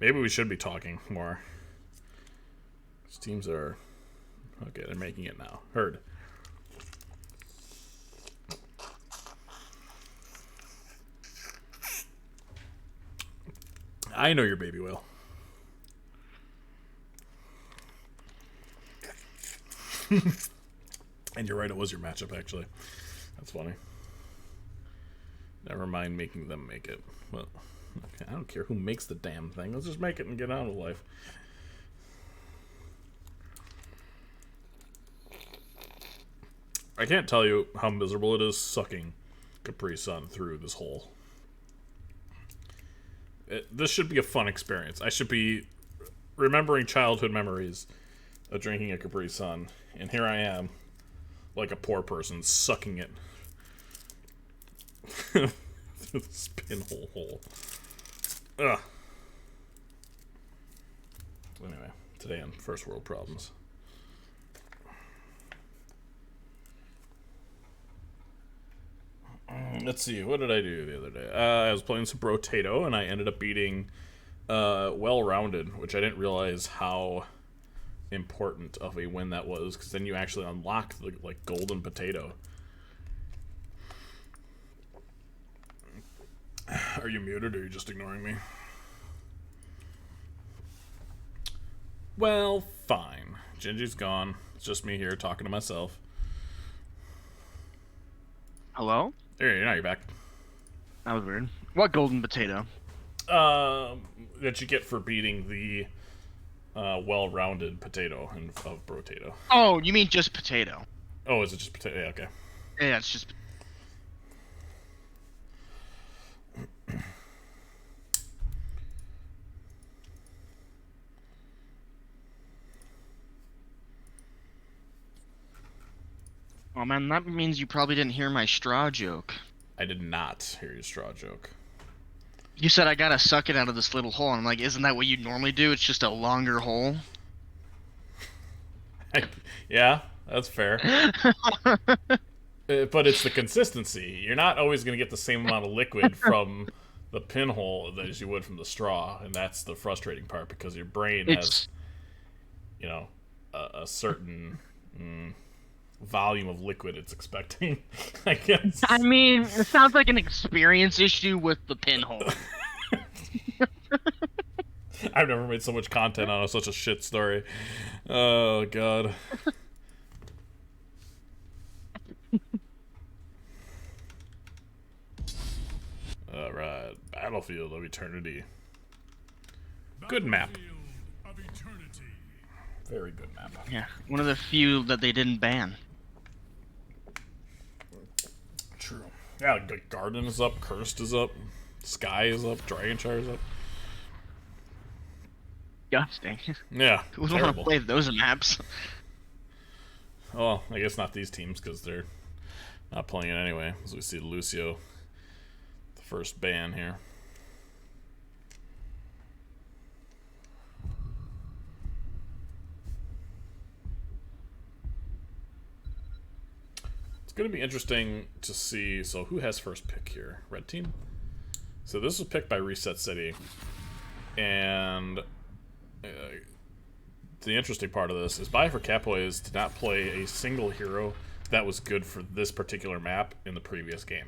Maybe we should be talking more. These teams are... Okay, they're making it now. Heard. I know your baby whale. And you're right, it was your matchup, actually. That's funny. Never mind making them make it. Well, okay, I don't care who makes the damn thing. Let's just make it and get on with life. I can't tell you how miserable it is sucking Capri Sun through this hole. This should be a fun experience. I should be remembering childhood memories of drinking a Capri Sun, and here I am, like a poor person, sucking it through this pinhole hole. Ugh. Anyway, today on First World Problems. Let's see, what did I do the other day? I was playing some Brotato, and I ended up beating Well-Rounded, which I didn't realize how important of a win that was, because then you actually unlock the golden potato. Are you muted, or are you just ignoring me? Well, fine. Gingy's gone. It's just me here talking to myself. Hello? There, now you're back. That was weird. What golden potato? That you get for beating the well-rounded potato of Brotato. Oh, you mean just potato? Oh, is it just potato? Yeah, okay. Yeah, it's just... Oh man, that means you probably didn't hear my straw joke. I did not hear your straw joke. You said I gotta suck it out of this little hole, and I'm like, isn't that what you normally do? It's just a longer hole. Yeah, that's fair. But it's the consistency. You're not always going to get the same amount of liquid from the pinhole as you would from the straw, and that's the frustrating part because your brain has, you know, a certain volume of liquid it's expecting. I guess. I mean, it sounds like an experience issue with the pinhole. I've never made so much content out of such a shit story. Oh god. Alright, Battlefield of Eternity. Good map. Very good map. Yeah, one of the few that they didn't ban. True. Yeah, like Garden is up, Cursed is up, Sky is up, Dragonshire is up. Disgusting. Yeah, Who would want to terrible. play those maps? Well, I guess not these teams because they're not playing it anyway. As we see Lucio, the first ban here. It's going to be interesting to see. So, who has first pick here? Red team? So, this was picked by Reset City. And the interesting part of this is for Catbois did not play a single hero that was good for this particular map in the previous game.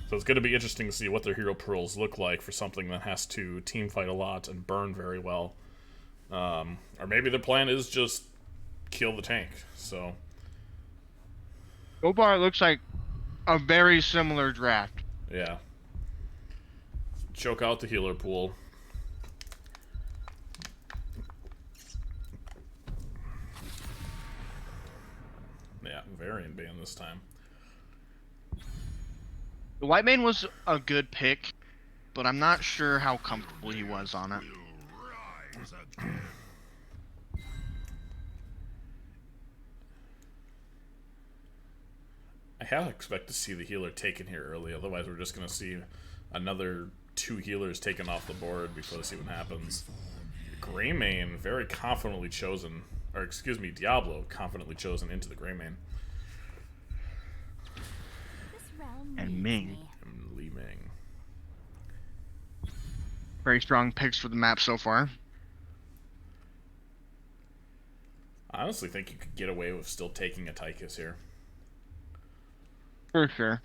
So, it's going to be interesting to see what their hero pools look like for something that has to team fight a lot and burn very well. Or maybe their plan is just kill the tank. So. So far, it looks like a very similar draft. Yeah. Choke out the healer pool. Yeah, variant ban this time. The White Mane was a good pick, but I'm not sure how comfortable he was on it. I half expect to see the healer taken here early, otherwise we're just going to see another 2 healers taken off the board before we see what happens. Greymane very confidently chosen, or excuse me, Diablo confidently chosen into the Greymane. And Ming. And Li Ming. Very strong picks for the map so far. I honestly think you could get away with still taking a Tychus here. For sure.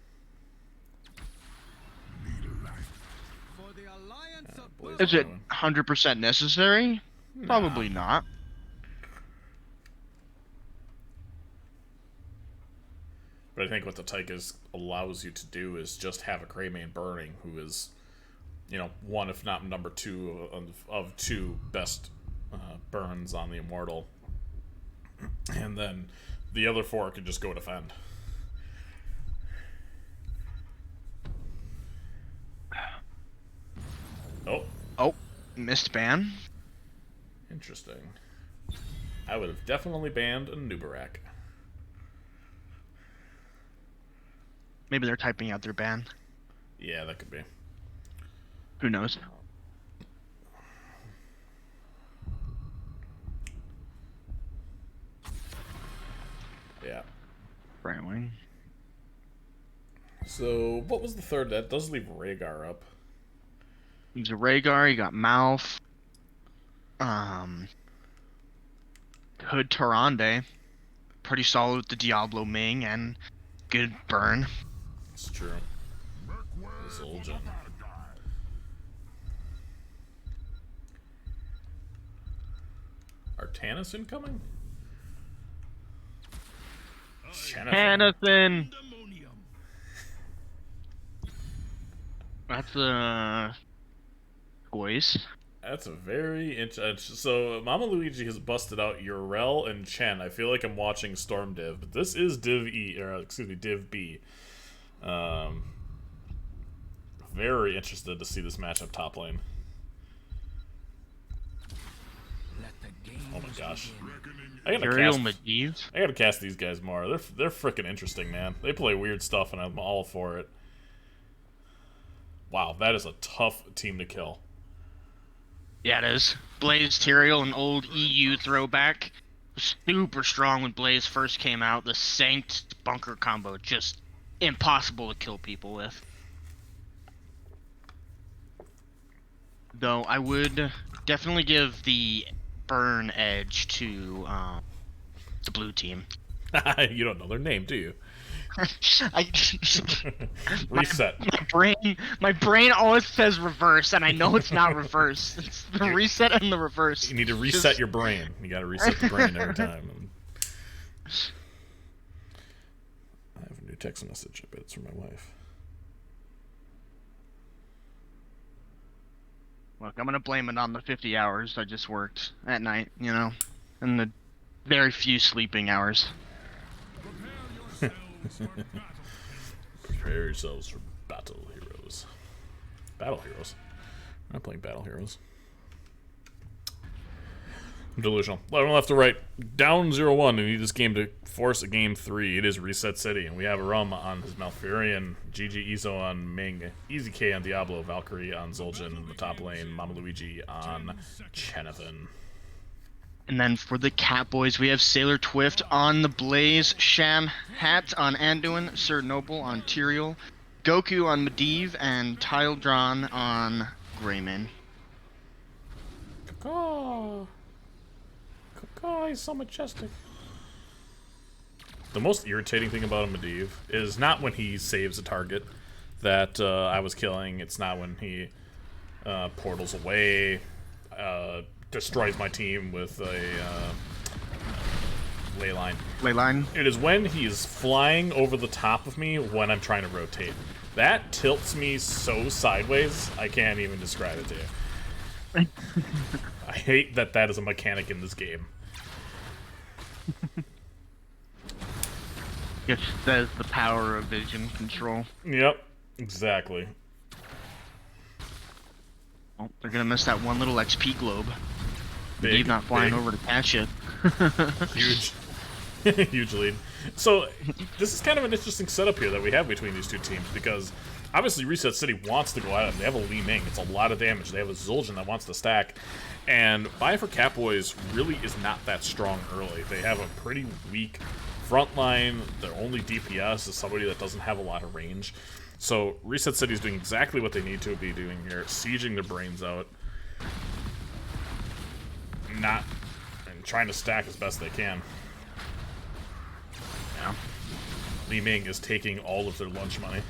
Is it 100% necessary? Nah. Probably not. But I think what the Tychus allows you to do is just have a Greymane burning, who is, you know, one if not number 2 of 2 best burns on the Immortal. And then the other 4 could just go defend. Oh, missed ban. Interesting. I would have definitely banned a Nubarak. Maybe they're typing out their ban. Yeah, that could be. Who knows? Yeah. Brightwing. So, what was the third? That does leave Rhaegar up. He's a Rhaegar, you got Mouth. Hood Tarande. Pretty solid with the Diablo Ming and good burn. It's true. Zul'jin. Artanis incoming? Hannathan. That's a choice. That's a very interesting. So Mama Luigi has busted out Urel and Chen. I feel like I'm watching Storm Div, but this is Div E, or excuse me, Div B. Very interested to see this matchup top lane. Oh my gosh. I Imperial Medivh? gotta cast these guys more. They're freaking interesting, man. They play weird stuff, and I'm all for it. Wow, that is a tough team to kill. Yeah, it is. Blaze Tyrael, an old EU throwback. Super strong when Blaze first came out. The Sanct Bunker combo, just impossible to kill people with. Though I would definitely give the burn edge to the blue team. You don't know their name, do you? I, Reset. My brain always says reverse, and I know it's not reverse. It's the reset and the reverse. You need to reset your brain. You gotta reset the brain every time. I have a new text message. I bet it's from my wife. Look, I'm gonna blame it on the 50 hours I just worked at night, and the very few sleeping hours. Prepare yourselves for battle heroes. Battle heroes? I'm not playing battle heroes. I'm delusional. 11 left to right. Down 0-1. We need this game to force a game 3. It is Reset City, and we have a Rum on his Malfurion, GG Izo on Ming, Easy K on Diablo, Valkyrie on Zul'jin in the top lane, Mama Luigi on Chenathan. And then for the Catboys, we have Sailor Twift on the Blaze, Sham Hat on Anduin, Sir Noble on Tyrael, Goku on Medivh, and Tyldron on Greymane. Caw. He's so majestic. The most irritating thing about a Medivh is not when he saves a target that I was killing. It's not when he portals away, destroys my team with a ley line. It is when he's flying over the top of me when I'm trying to rotate. That tilts me so sideways, I can't even describe it to you. I hate that that is a mechanic in this game. Yes, that is the power of vision control. Yep, exactly. Oh, they're gonna miss that one little XP globe. Big, Medivh not flying big. over to catch it. Huge. Huge lead. So, this is kind of an interesting setup here that we have between these two teams, because obviously Reset City wants to go at him. They have a Li Ming. It's a lot of damage. They have a Zul'jin that wants to stack. And buying for Catboys really is not that strong early. They have a pretty weak front line. Their only DPS is somebody that doesn't have a lot of range. So, Reset City is doing exactly what they need to be doing here, sieging their brains out. And trying to stack as best they can. Yeah. Li Ming is taking all of their lunch money.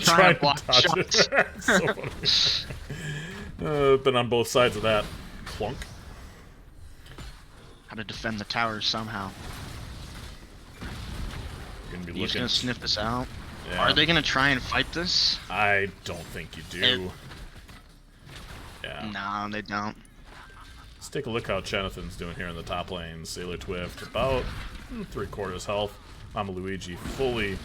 trying to block shots. It's so funny. Been on both sides of that. Plunk. How to defend the towers somehow. He's gonna sniff this out. Yeah. Are they gonna try and fight this? I don't think you do. Yeah. No, they don't. Let's take a look how Chenathan's doing here in the top lane. Sailor Twift, about 3/4 health. Mama Luigi, fully...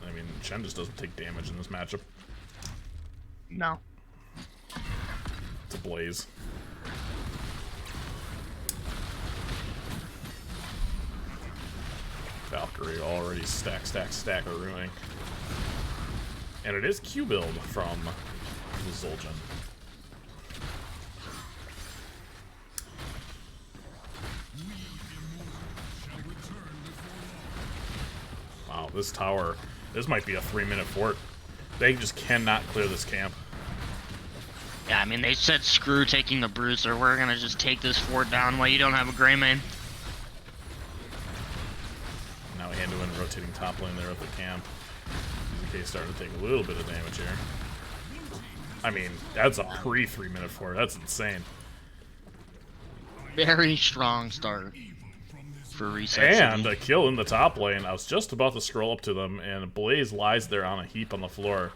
I mean, Chen just doesn't take damage in this matchup. No. It's a Blaze. Valkyrie already stack of ruining. And it is Q build from the Zul'jin. Wow, this tower, this might be a 3-minute fort. They just cannot clear this camp. Yeah, I mean, they said screw taking the bruiser. We're gonna just take this fort down while you don't have a Greymane. Now Anduin rotating top lane there at the camp. ZK starting to take a little bit of damage here. I mean, that's a pre-3-minute fort. That's insane. Very strong start for Reset And City. a kill in the top lane. I was just about to scroll up to them, and Blaze lies there on a heap on the floor.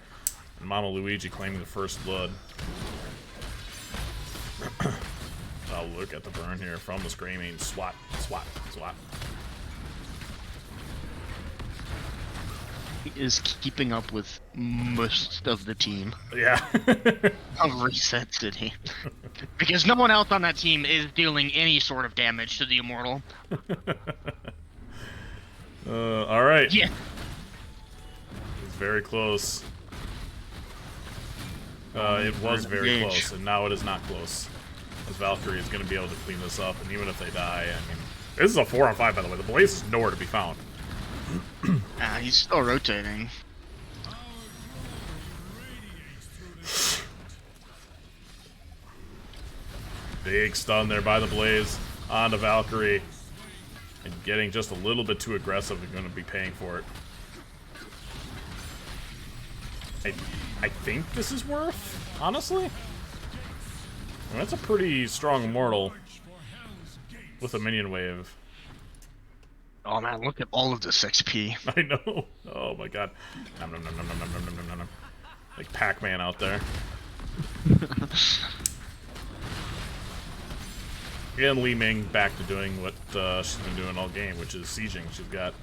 And Mama Luigi claiming the first blood. Oh, look at the burn here from the Screaming. Swat, swat, swat. He is keeping up with most of the team Yeah. of Reset City. Because no one else on that team is dealing any sort of damage to the Immortal. All right. Yeah. It's very close. It was very close, and now it is not close. As Valkyrie is going to be able to clean this up, and even if they die, I mean, this is a 4-on-5, by the way. The Blaze is nowhere to be found. He's still rotating. Big stun there by the Blaze onto Valkyrie. And getting just a little bit too aggressive and going to be paying for it. I think this is worth, honestly. I mean, that's a pretty strong Immortal with a minion wave. Oh man, look at all of this XP. I know. Oh my god. Nom, nom, nom, nom, nom, nom, nom, nom, nom, nom. Like Pac-Man out there. And Li Ming back to doing what she's been doing all game, which is sieging. She's got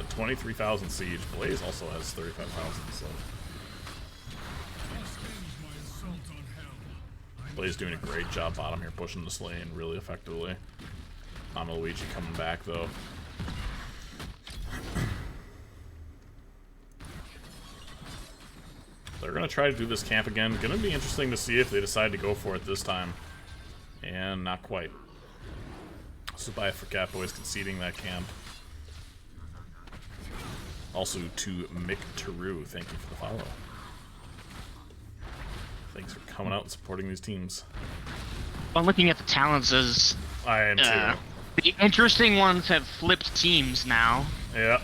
23,000 siege. Blaze also has 35,000, so... Blaze doing a great job bottom here, pushing this lane really effectively. Mama Luigi coming back, though. They're going to try to do this camp again. Going to be interesting to see if they decide to go for it this time. And not quite. So bye for Catbois conceding that camp. Also to Mick Taru, thank you for the follow. Thanks for coming out and supporting these teams. I'm looking at the talents as... I am too. The interesting ones have flipped teams now. Yeah.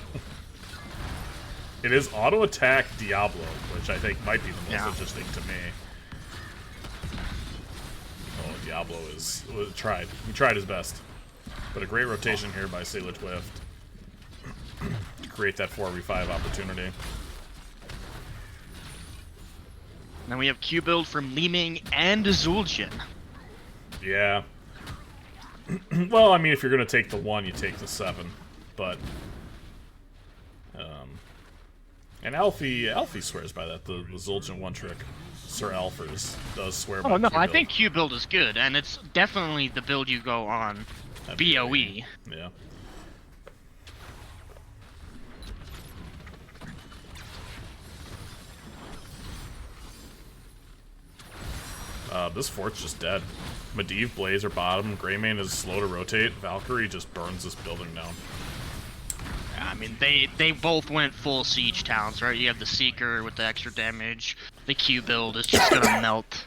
It is auto attack Diablo, which I think might be the most interesting to me. Oh, Diablo tried. He tried his best. But a great rotation here by Sailor Twift to create that 4v5 opportunity. Then we have Q build from Li Ming and Zul'jin. Yeah. Well, I mean, if you're going to take the 1, you take the 7. But... and Alfie swears by that. The Zul'jin one trick. Sir Alphers does swear by Oh no, Q I build. think Q build is good, and it's definitely the build you go on BOE. Yeah. This fort's just dead. Medivh, Blaze are bottom. Greymane is slow to rotate. Valkyrie just burns this building down. I mean, they both went full siege talents, right? You have the Seeker with the extra damage. The Q build is just gonna melt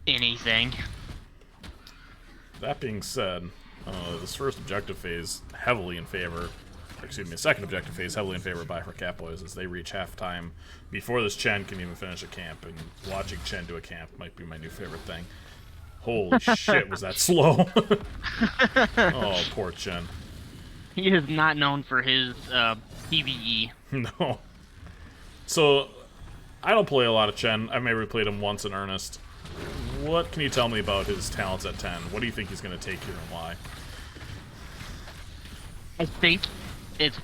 anything. That being said, this first objective phase heavily in favor. Excuse me, second objective phase heavily in favor of for Catbois as they reach halftime before this Chen can even finish a camp, and watching Chen do a camp might be my new favorite thing. Holy shit, was that slow? Oh, poor Chen. He is not known for his PvE. No. So, I don't play a lot of Chen. I've maybe played him once in earnest. What can you tell me about his talents at 10? What do you think he's going to take here and why? I think it's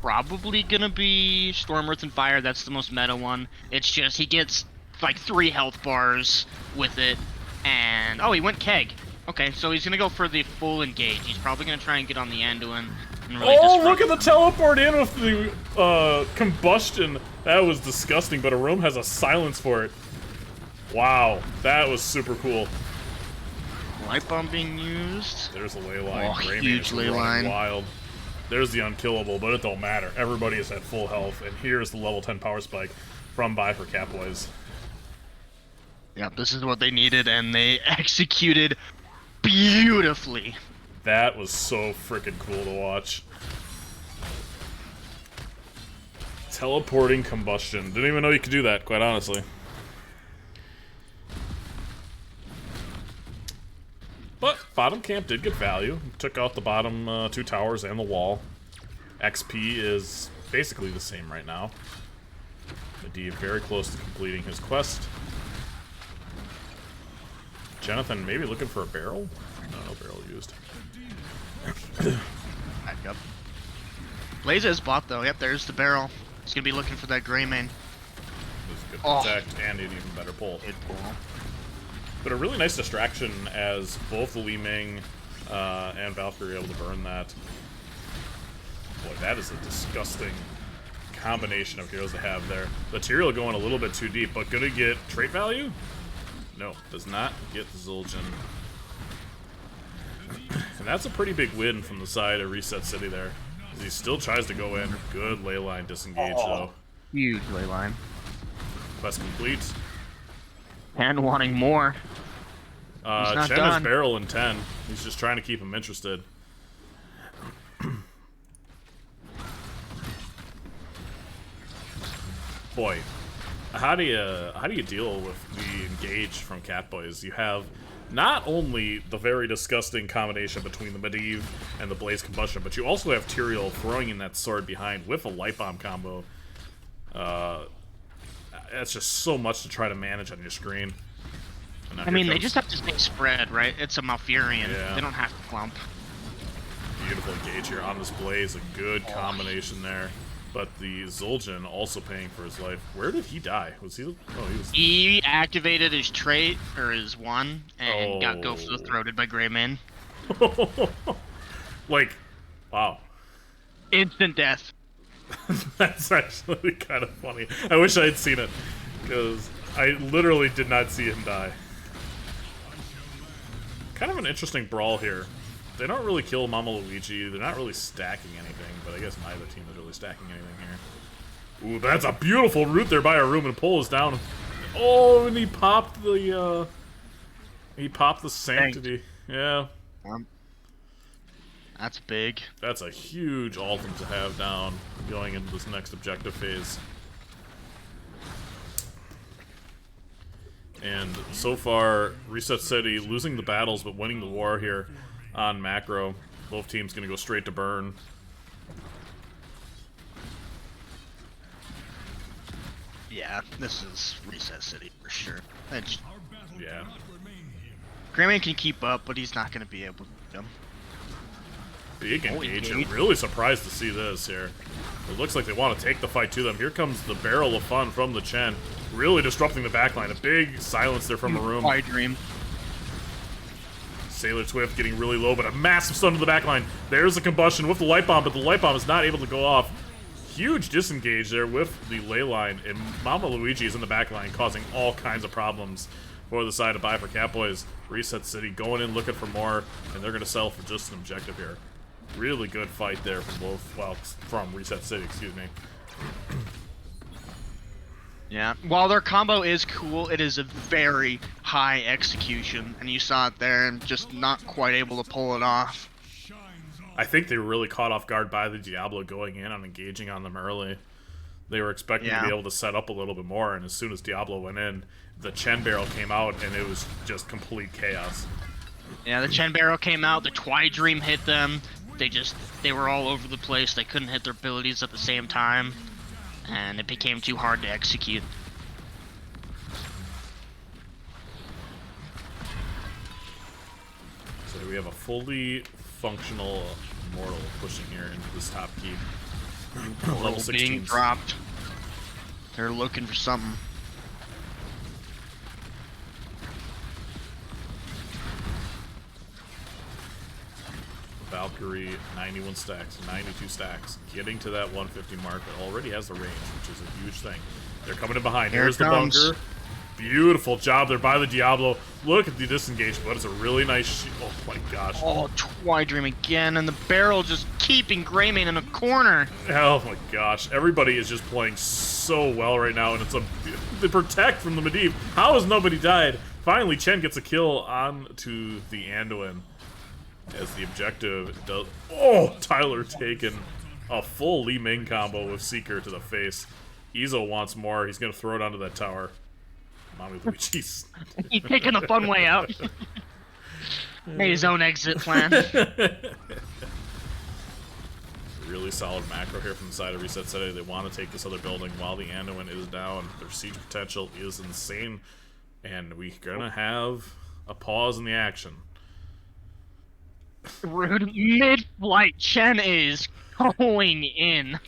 probably gonna be Storm, Earth, and Fire. That's the most meta one. It's just he gets like 3 health bars with it, and oh, he went Keg. Okay, so he's gonna go for the full engage. He's probably gonna try and get on the Anduin and really look at the teleport in with the combustion. That was disgusting, but a room has a silence for it. Wow, that was super cool. Light bomb being used. There's a ley line. Oh, huge ley line. Wild. There's the unkillable, but it don't matter. Everybody is at full health, and here's the level 10 power spike from for Catbois. Yeah, this is what they needed, and they executed beautifully. That was so freaking cool to watch. Teleporting combustion. Didn't even know you could do that, quite honestly. But bottom camp did get value. Took out the bottom 2 towers and the wall. XP is basically the same right now. Medivh very close to completing his quest. Jonathan maybe looking for a barrel? No barrel used. Back up. Blaze is bot though. Yep, there's the barrel. He's gonna be looking for that Greymane. There's a good protect and an even better pull. Good pull. But a really nice distraction as both the Li Ming and Valkyrie are able to burn that. Boy, that is a disgusting combination of heroes to have there. The Tyrael going a little bit too deep, but gonna get trait value? No, does not get the Zul'jin. And that's a pretty big win from the side of Reset City there. As he still tries to go in. Good leyline disengage though. Huge ley line. Quest complete. And wanting more. Chen has barrel in 10. He's just trying to keep him interested. Boy, how do you deal with the engage from Catbois? You have not only the very disgusting combination between the Medivh and the Blaze Combustion, but you also have Tyrael throwing in that sword behind with a Light Bomb combo. That's just so much to try to manage on your screen. I mean, they just have to stay spread, right? It's a Malfurion. Yeah. They don't have to clump. Beautiful engage here on this Blaze. A good combination there. But the Zul'jin also paying for his life. Where did he die? Was he? Oh, he was. He activated his trait, or his one, and got go for the throated by Greymane. Like, wow. Instant death. That's actually kind of funny. I wish I had seen it, because I literally did not see him die. Kind of an interesting brawl here. They don't really kill Mama Luigi. They're not really stacking anything, but I guess neither team is really stacking anything here. Ooh, that's a beautiful root there by Arum, and pull is down. Oh, and he popped the Sanctity. Yeah. That's big. That's a huge ultimate to have down going into this next objective phase. And so far, Reset City losing the battles but winning the war here on macro. Both teams gonna go straight to burn. Yeah, this is Reset City for sure. Yeah. Greymane can keep up, but he's not going to be able to beat him. Big engage. I'm really surprised to see this here. It looks like they want to take the fight to them. Here comes the barrel of fun from the Chen. Really disrupting the backline. A big silence there from Arum. I dream. Sailor Twift getting really low, but a massive stun to the backline. There's a combustion with the light bomb, but the light bomb is not able to go off. Huge disengage there with the ley line, and Mama Luigi is in the backline, causing all kinds of problems for the side to buy for Catbois. Reset City going in looking for more, and they're going to sell for just an objective here. Really good fight there from both, well, from Reset City, excuse me. Yeah, while their combo is cool, it is a very high execution, and you saw it there, and just not quite able to pull it off. I think they were really caught off guard by the Diablo going in on engaging on them early. They were expecting to be able to set up a little bit more, and as soon as Diablo went in, the Chen barrel came out, and it was just complete chaos. Yeah, the Chen barrel came out, the Twidream hit them, they were all over the place, they couldn't hit their abilities at the same time. And it became too hard to execute. So we have a fully functional Immortal pushing here into this top keep. Level 16 being dropped. They're looking for something. Valkyrie, 91 stacks, 92 stacks. Getting to that 150 mark, but already has the range, which is a huge thing. They're coming in behind. Here's the bunker. Beautiful job there by the Diablo. Look at the disengage, but it's a really nice oh my gosh. Oh, Twidream again, and the barrel just keeping Greymane in a corner. Oh my gosh. Everybody is just playing so well right now, and it's the protect from the Medivh. How has nobody died? Finally, Chen gets a kill onto the Anduin. As the objective does. Oh, Tyler taking a full Li Ming combo with Seeker to the face. Izo wants more. He's going to throw it onto that tower. Mommy Luigi's. He's taking the fun way out. Made his own exit plan. Really solid macro here from the side of Reset City. They want to take this other building while the Anduin is down. Their siege potential is insane. And we're going to have a pause in the action. Rude. Mid-flight, Chen is going in.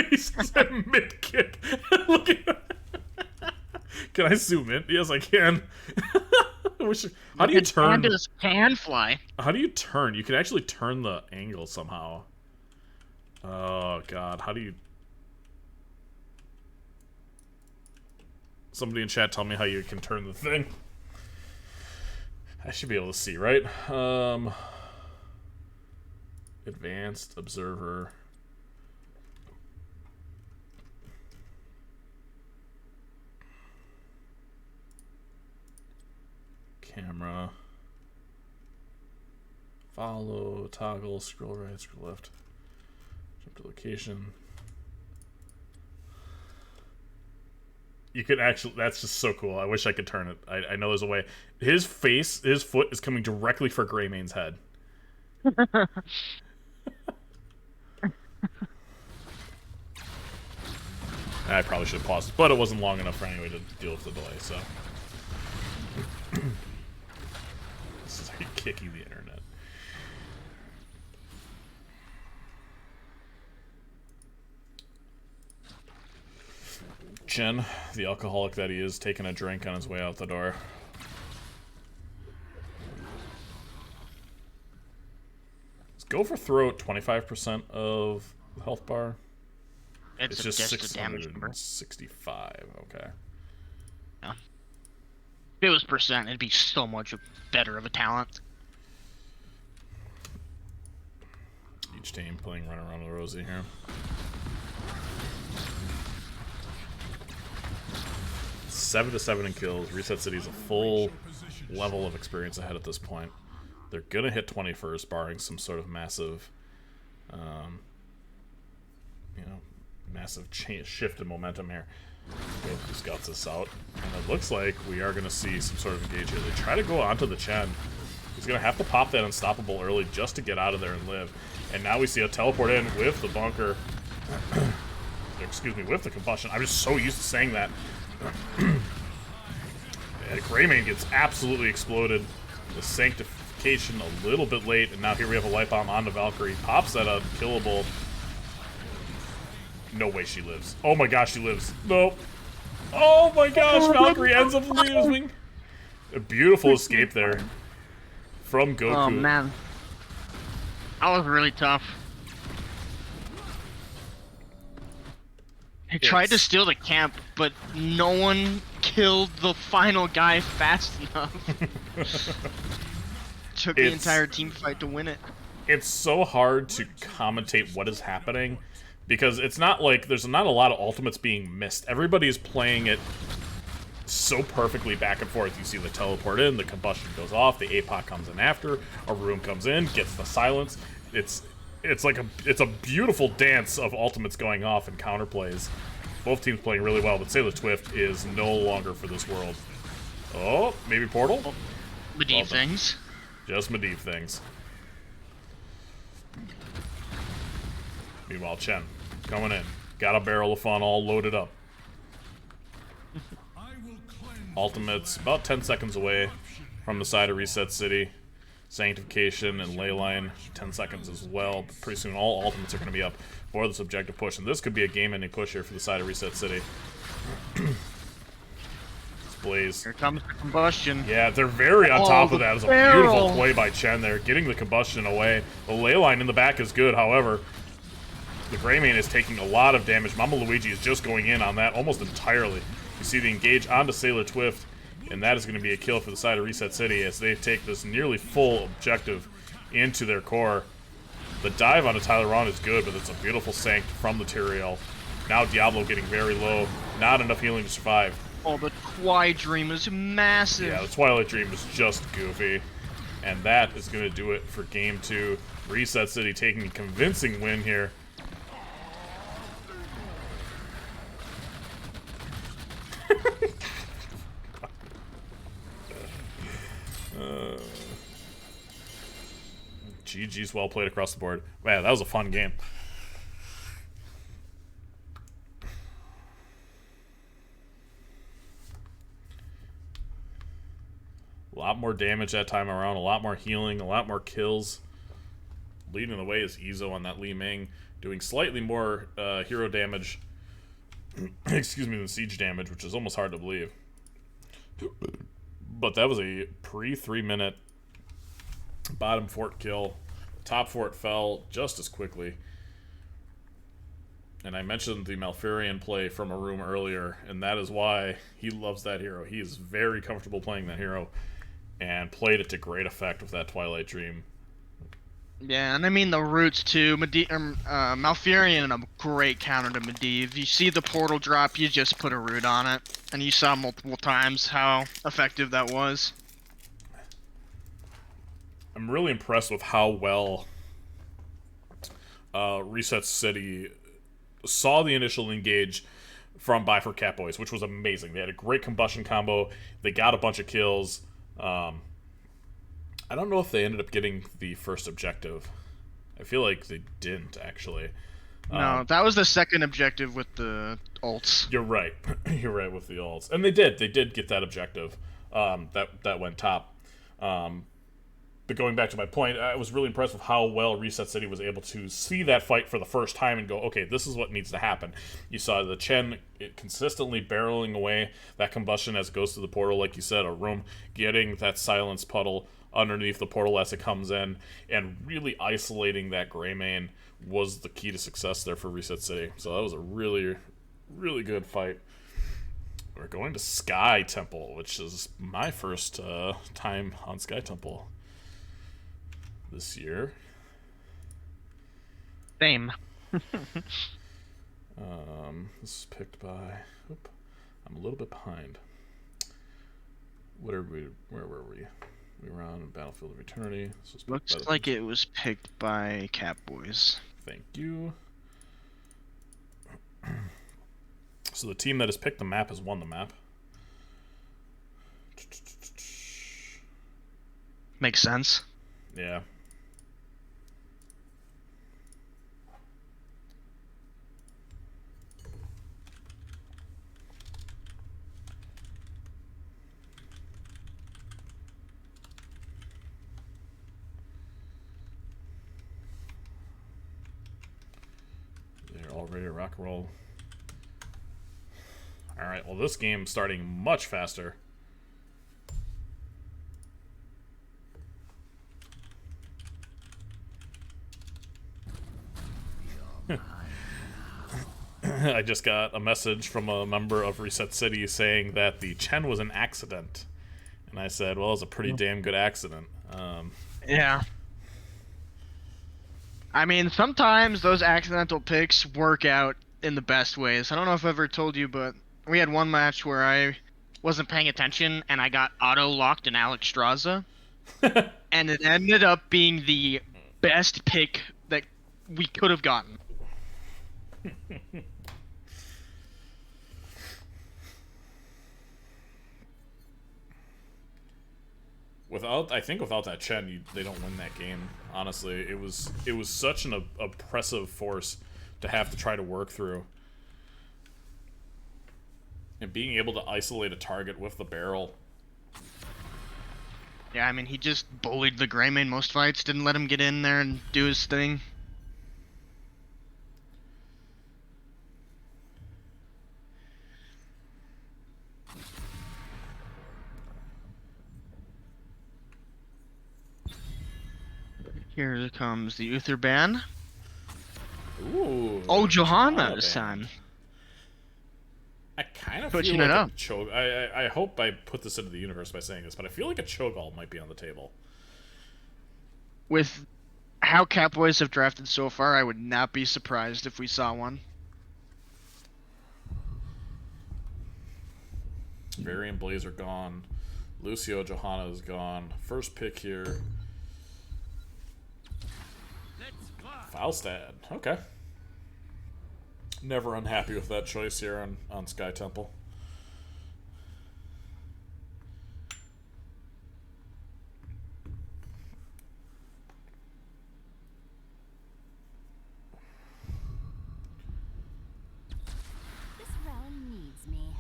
He said mid kick. Look at. Can I zoom in? Yes, I can. How do you turn? Pandas can fly. How do you turn? You can actually turn the angle somehow. Oh god, how do you? Somebody in chat tell me how you can turn the thing. I should be able to see, right? Advanced observer. Camera. Follow, toggle, scroll right, scroll left. Jump to location. You could actually, that's just so cool. I wish I could turn it. I know there's a way. His face, his foot is coming directly for Greymane's head. I probably should have paused, but it wasn't long enough for anyway to deal with the delay, so. This is how you kicking the internet. Chen, the alcoholic that he is, taking a drink on his way out the door. Is Go for Throat 25% of the health bar? It's just a damage number. 665, okay. Yeah. If it was percent, it'd be so much better of a talent. Each team playing Run Around with Rosie here. Seven to 7 in kills. Reset City's a full level of experience ahead at this point. They're gonna hit 20 first, barring some sort of massive, massive shift in momentum here. Goku scouts this out, and it looks like we are gonna see some sort of engage here. They try to go onto the Chen. He's gonna have to pop that unstoppable early just to get out of there and live. And now we see a teleport in with the bunker. Excuse me, with the combustion. I'm just so used to saying that. And Greymane gets absolutely exploded. The sanctification a little bit late, and now here we have a light bomb onto Valkyrie. Pops that unkillable. No way she lives. Oh my gosh, she lives. Nope. Oh my gosh, Valkyrie ends up losing. A beautiful escape there from Goku. Oh man, that was really tough. He tried to steal the camp, but no one killed the final guy fast enough. Took the entire team fight to win it. It's so hard to commentate what is happening because it's not like there's not a lot of ultimates being missed. Everybody is playing it so perfectly back and forth. You see the teleport in, the combustion goes off, the APOC comes in after, a room comes in, gets the silence. It's a beautiful dance of ultimates going off and counterplays. Both teams playing really well, but Sailor Twift is no longer for this world. Oh, maybe Portal? Medivh things. Just Medivh things. Meanwhile, Chen coming in. Got a barrel of fun all loaded up. Ultimates about 10 seconds away from the side of Reset City. Sanctification and Leyline 10 seconds as well. But pretty soon all ultimates are going to be up for this objective push. And this could be a game-ending push here for the side of Reset City. Blaze. Here comes the combustion. Yeah, they're very on top of that. It's a beautiful play by Chen there, getting the combustion away. The Leyline in the back is good, however, the Greymane is taking a lot of damage. Mama Luigi is just going in on that almost entirely. You see the engage onto Sailor Twift, and that is going to be a kill for the side of Reset City as they take this nearly full objective into their core. The dive onto Tyler Ron is good, but it's a beautiful sank from the Tyrael. Now Diablo getting very low. Not enough healing to survive. Oh, the Twilight Dream is massive. Yeah, the Twilight Dream is just goofy. And that is going to do it for Game 2. Reset City taking a convincing win here. GG's well played across the board. Man, that was a fun game. A lot more damage that time around, a lot more healing, a lot more kills. leading the way is Izo on that Li Ming, doing slightly more hero damage, excuse me, than siege damage, which is almost hard to believe. But that was a pre-3-minute bottom fort kill. Top fort fell just as quickly. And I mentioned the Malfurion play from a room earlier, and that is why he loves that hero. He is very comfortable playing that hero, and played it to great effect with that Twilight Dream. Yeah, and I mean the roots too. Malfurion, a great counter to Medivh. You see the portal drop, you just put a root on it, and you saw multiple times how effective that was. I'm really impressed with how well Reset City saw the initial engage from for Catbois, which was amazing. They had a great combustion combo. They got a bunch of kills. I don't know if they ended up getting the first objective. I feel like they didn't, actually. No, that was the second objective with the ults. You're right. You're right with the ults. And they did get that objective. That went top. But going back to my point, I was really impressed with how well Reset City was able to see that fight for the first time and go, okay, this is what needs to happen. You saw the Chen consistently barreling away that combustion as it goes to the portal, like you said, a room, getting that silence puddle underneath the portal as it comes in, and really isolating that Greymane was the key to success there for Reset City. So that was a really, really good fight. We're going to Sky Temple, which is my first time on Sky Temple this year. Same. This is picked by. Oop, I'm a little bit behind. Where were we? We were on Battlefield of Eternity. Looks like it was picked by Catbois. Thank you. So the team that has picked the map has won the map. Makes sense. Yeah. They're all ready to rock and roll. Alright, well this game's starting much faster. I just got a message from a member of Reset City saying that the Chen was an accident. And I said, well, it was a pretty damn good accident. Yeah. I mean, sometimes those accidental picks work out in the best ways. I don't know if I've ever told you, but we had one match where I wasn't paying attention and I got auto-locked in Alex Straza. And it ended up being the best pick that we could have gotten. I think without that Chen, they don't win that game. Honestly, it was such an oppressive force to have to try to work through, and being able to isolate a target with the barrel. Yeah, I mean, he just bullied the Greymane most fights, didn't let him get in there and do his thing. Here comes the Uther ban. Ooh. Oh, Johanna this time. I kind of Switching feel like it up. a choke. I hope I put this into the universe by saying this, but I feel like a Cho'Gall might be on the table. With how Catbois have drafted so far, I would not be surprised if we saw one. Varian Blazer gone. Lucio Johanna is gone. First pick here. Falstad. Okay. Never unhappy with that choice here on Sky Temple. This realm needs me.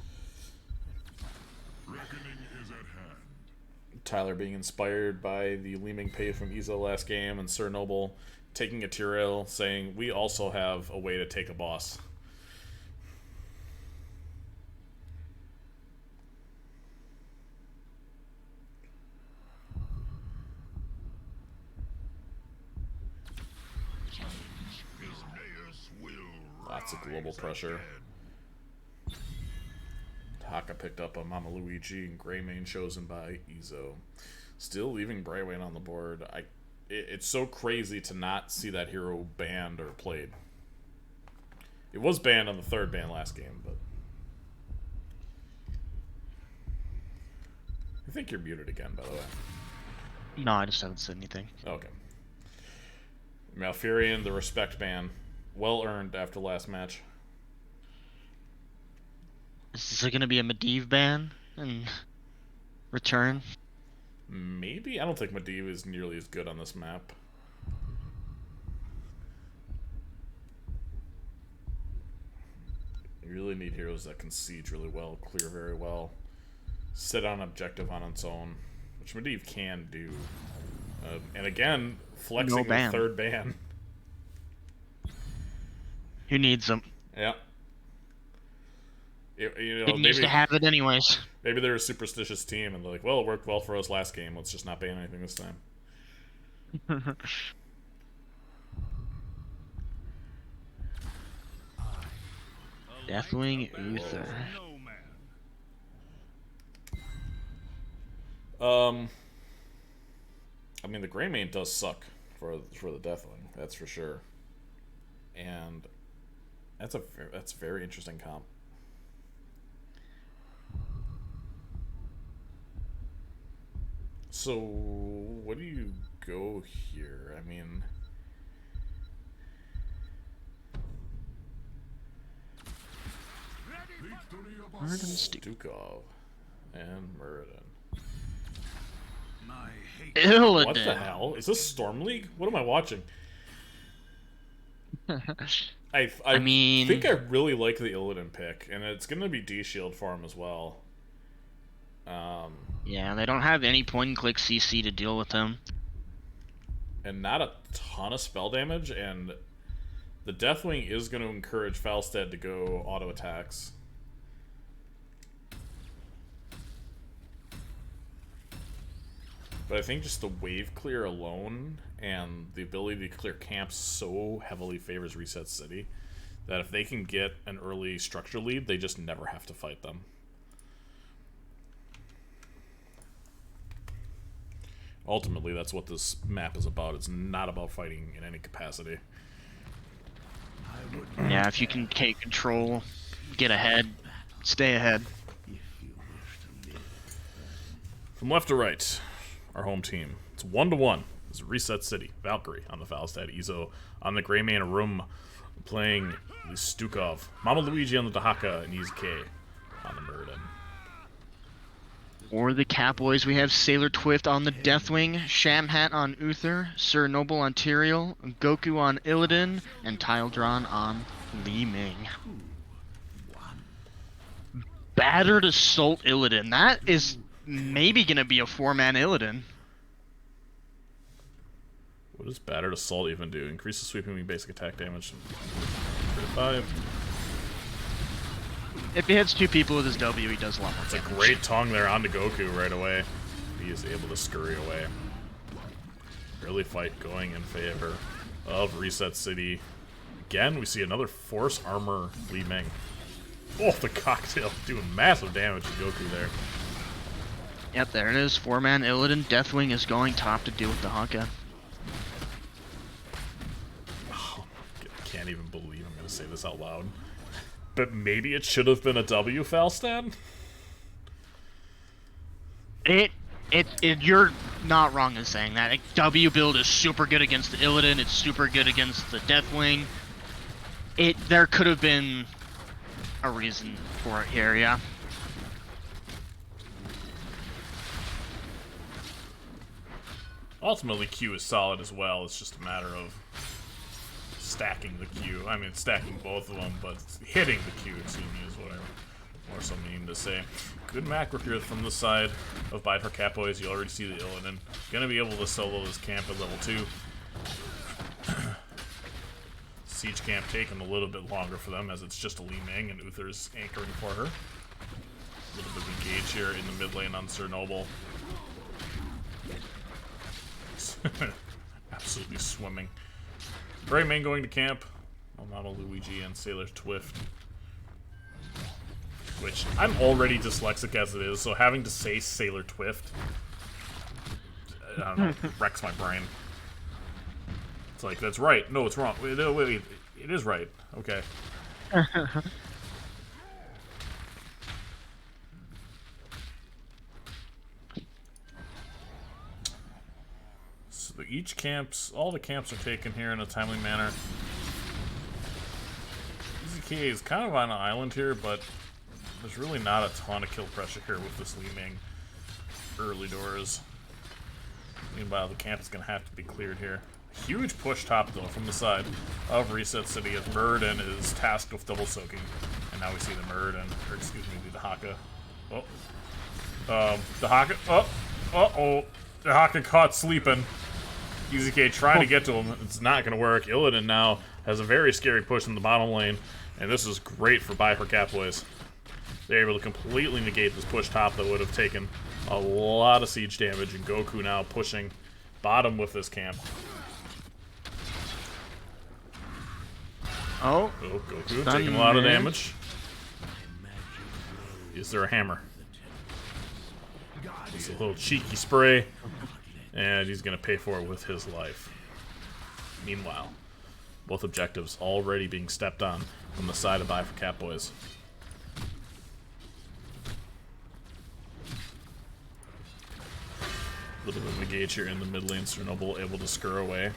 Reckoning is at hand. Tyler being inspired by the Li Ming Pei from Izo last game, and Sir Noble taking a Tyrael, saying, we also have a way to take a boss. Lots of global pressure. Haka picked up on Mama Luigi, and Greymane chosen by Izo. Still leaving Brightwayne on the board. It's so crazy to not see that hero banned or played. It was banned on the third ban last game, but... I think you're muted again, by the way. No, I just haven't said anything. Okay. Malfurion, the respect ban. Well earned after last match. Is there going to be a Medivh ban in return? Maybe? I don't think Medivh is nearly as good on this map. You really need heroes that can siege really well, clear very well, sit on objective on its own, which Medivh can do. And again, flexing the third ban. Who needs them? Yeah. You know, It needs to have it anyways. Maybe they're a superstitious team and they're like, well, it worked well for us last game. Let's just not ban anything this time. Deathwing Uther. I mean, the Greymane does suck for the Deathwing, that's for sure. And that's a very interesting comp. So, what do you go here? I mean... Stukov and Muradin. Illidan. What the hell? Is this Storm League? What am I watching? I mean... think I really like the Illidan pick, and it's going to be D-Shield for him as well. Yeah, they don't have any point-and-click CC to deal with him. And not a ton of spell damage, and the Deathwing is going to encourage Falstad to go auto attacks. But I think just the wave clear alone and the ability to clear camps so heavily favors Reset City that if they can get an early structure lead, they just never have to fight them. Ultimately, that's what this map is about. It's not about fighting in any capacity. Yeah, if you can take control, get ahead, stay ahead. From left to right, our home team. It's 1-1. It's Reset City. Valkyrie on the Falstad. Izo on the Greymane Room playing Stukov. Mama Luigi on the Dahaka and Izuke on the Muradin. Or the Catbois, we have Sailor Twift on the Deathwing, Shamhat on Uther, Sir Noble on Tyrael, Goku on Illidan, and Tyldron on Li Ming. Battered Assault Illidan. That is maybe going to be a 4-man Illidan. What does Battered Assault even do? Increases sweeping wing basic attack damage. 35. If he hits two people with his W, he does a lot more It's damage. a great tongue there onto Goku right away. He is able to scurry away. Early fight going in favor of Reset City. Again, we see another Force Armor Li Ming. Oh, the cocktail doing massive damage to Goku there. Yep, there it is. 4-man Illidan. Deathwing is going top to deal with the Honka. Oh, I can't even believe I'm going to say this out loud. But maybe it should have been a W, Falstad? You're not wrong in saying that. Like, W build is super good against the Illidan. It's super good against the Deathwing. There could have been a reason for it here, yeah. Ultimately, Q is solid as well. It's just a matter of stacking the Q. I mean, stacking both of them, but hitting the Q, excuse me, is what I more so mean to say. Good macro here from the side of Bifur Catbois. You already see the Illidan. Gonna be able to solo this camp at level 2. Siege camp taking a little bit longer for them as it's just a Li Ming and Uther's anchoring for her. A little bit of engage here in the mid lane on Sir Noble. Absolutely swimming. Gray Ming going to camp. Mama Luigi and Sailor Twift. Which, I'm already dyslexic as it is, so having to say Sailor Twift, I don't know, wrecks my brain. It's like, that's right. No, it's wrong. Wait, no, wait, it is right. Okay. So all the camps are taken here in a timely manner. EZK is kind of on an island here, but there's really not a ton of kill pressure here with this Li Ming early doors. Meanwhile, the camp is going to have to be cleared here. Huge push top, though, from the side of Reset City as Muradin is tasked with double soaking. And now we see the Muradin, or excuse me, the Dahaka. Oh. Dahaka. Uh-oh. Dahaka caught sleeping. EZK trying to get to him. It's not going to work. Illidan now has a very scary push in the bottom lane. And this is great for Catbois. They're able to completely negate this push top that would have taken a lot of siege damage. And Goku now pushing bottom with this camp. Oh, Goku taking a lot of damage. Is there a hammer? Just a little cheeky spray. And he's going to pay for it with his life. Meanwhile, both objectives already being stepped on from the side of Catbois. A little bit of engage here in the mid lane. Sir Noble able to scur away.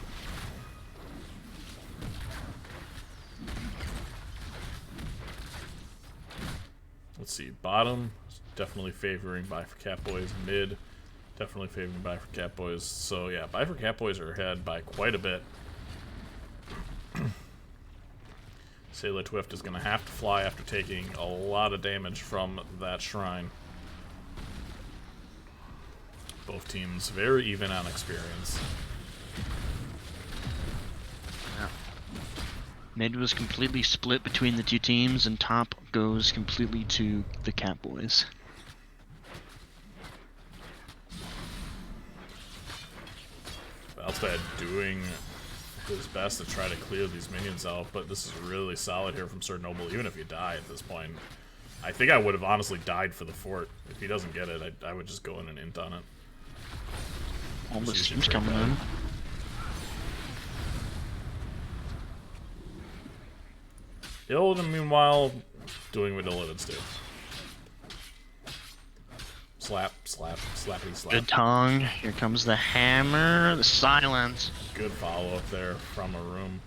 Let's see, bottom definitely favoring Catbois. Mid definitely favoring Catbois. So yeah, Catbois are ahead by quite a bit. Sailor Twift is going to have to fly after taking a lot of damage from that shrine. Both teams very even on experience. Mid was completely split between the two teams, and top goes completely to the Catbois. Valstad doing his best to try to clear these minions out, but this is really solid here from Sir Noble, even if you die at this point. I think I would have honestly died for the fort. If he doesn't get it, I would just go in and int on it. All the teams coming in. Illidan, meanwhile, doing what Illidan's do. Slap, slap, slappity, slap. Good tongue. Here comes the hammer. The silence. Good follow-up there from a room.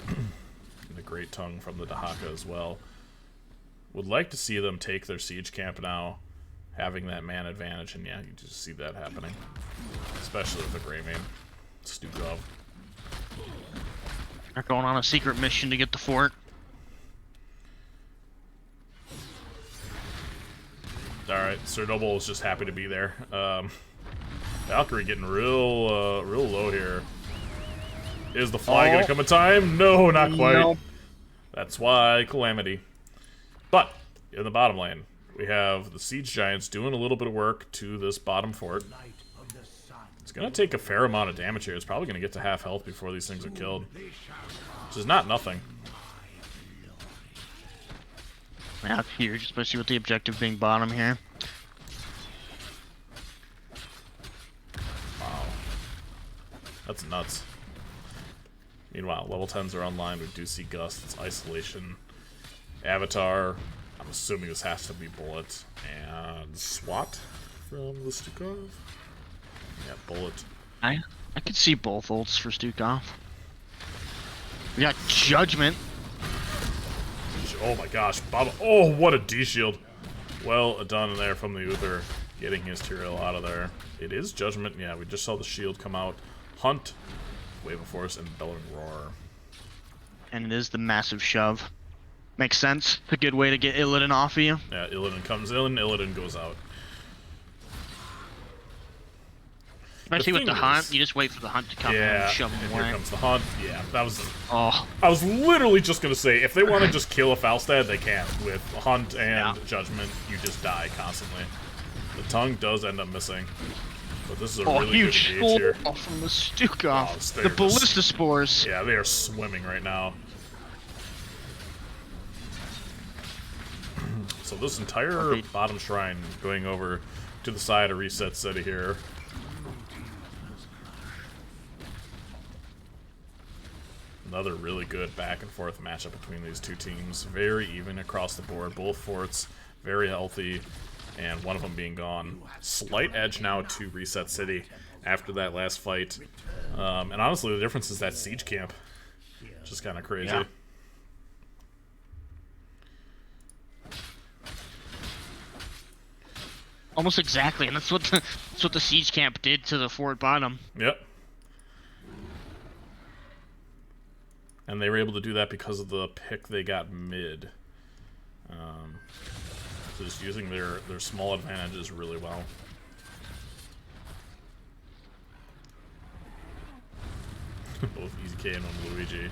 And a great tongue from the Dahaka as well. Would like to see them take their siege camp now, having that man advantage, and yeah, you just see that happening. Especially with the Grey Mane. Stukov. They're going on a secret mission to get the fort. Alright, Sir Noble is just happy to be there. Valkyrie getting real low here. Is the fly gonna come in time? No, not quite. Nope. That's why Calamity. But, in the bottom lane, we have the Siege Giants doing a little bit of work to this bottom fort. It's gonna take a fair amount of damage here. It's probably gonna get to half health before these things are killed. Which is not nothing. Yeah, huge, especially with the objective being bottom here. Wow. That's nuts. Meanwhile, level 10s are online. We do see Gust. It's Isolation. Avatar. I'm assuming this has to be Bullet. And SWAT from the Stukov. Yeah, Bullet. I could see both ults for Stukov. We got Judgment. Oh my gosh, Baba. Oh, what a D-shield. Well done in there from the Uther, getting his Tyrael out of there. It is Judgment. Yeah, we just saw the shield come out. Hunt, Wave of Force, and Bellowing Roar. And it is the massive shove. Makes sense. A good way to get Illidan off of you. Yeah, Illidan comes in, Illidan goes out. Especially with thing the hunt, is- you just wait for the hunt to come in Yeah, and shove and them here away. comes the hunt. Yeah, that was... Oh, I was literally just gonna say, if they want to just kill a Falstad, they can. With Hunt and Yeah. Judgment, you just die constantly. The tongue does end up missing. But this is a oh really huge good gauge here. from the Stukov. Oh, The they're ballista spores. Yeah, they are swimming right now. So this entire Okay. bottom shrine going over to the side of Reset City here. Another really good back and forth matchup between these two teams. Very even across the board. Both forts very healthy, and one of them being gone. Slight edge now to Reset City after that last fight. And honestly, the difference is that siege camp. Just kind of crazy. Yeah. Almost exactly, and that's what the siege camp did to the fort bottom. Yep. And they were able to do that because of the pick they got mid. So just using their small advantages really well. Both Easy K and Luigi.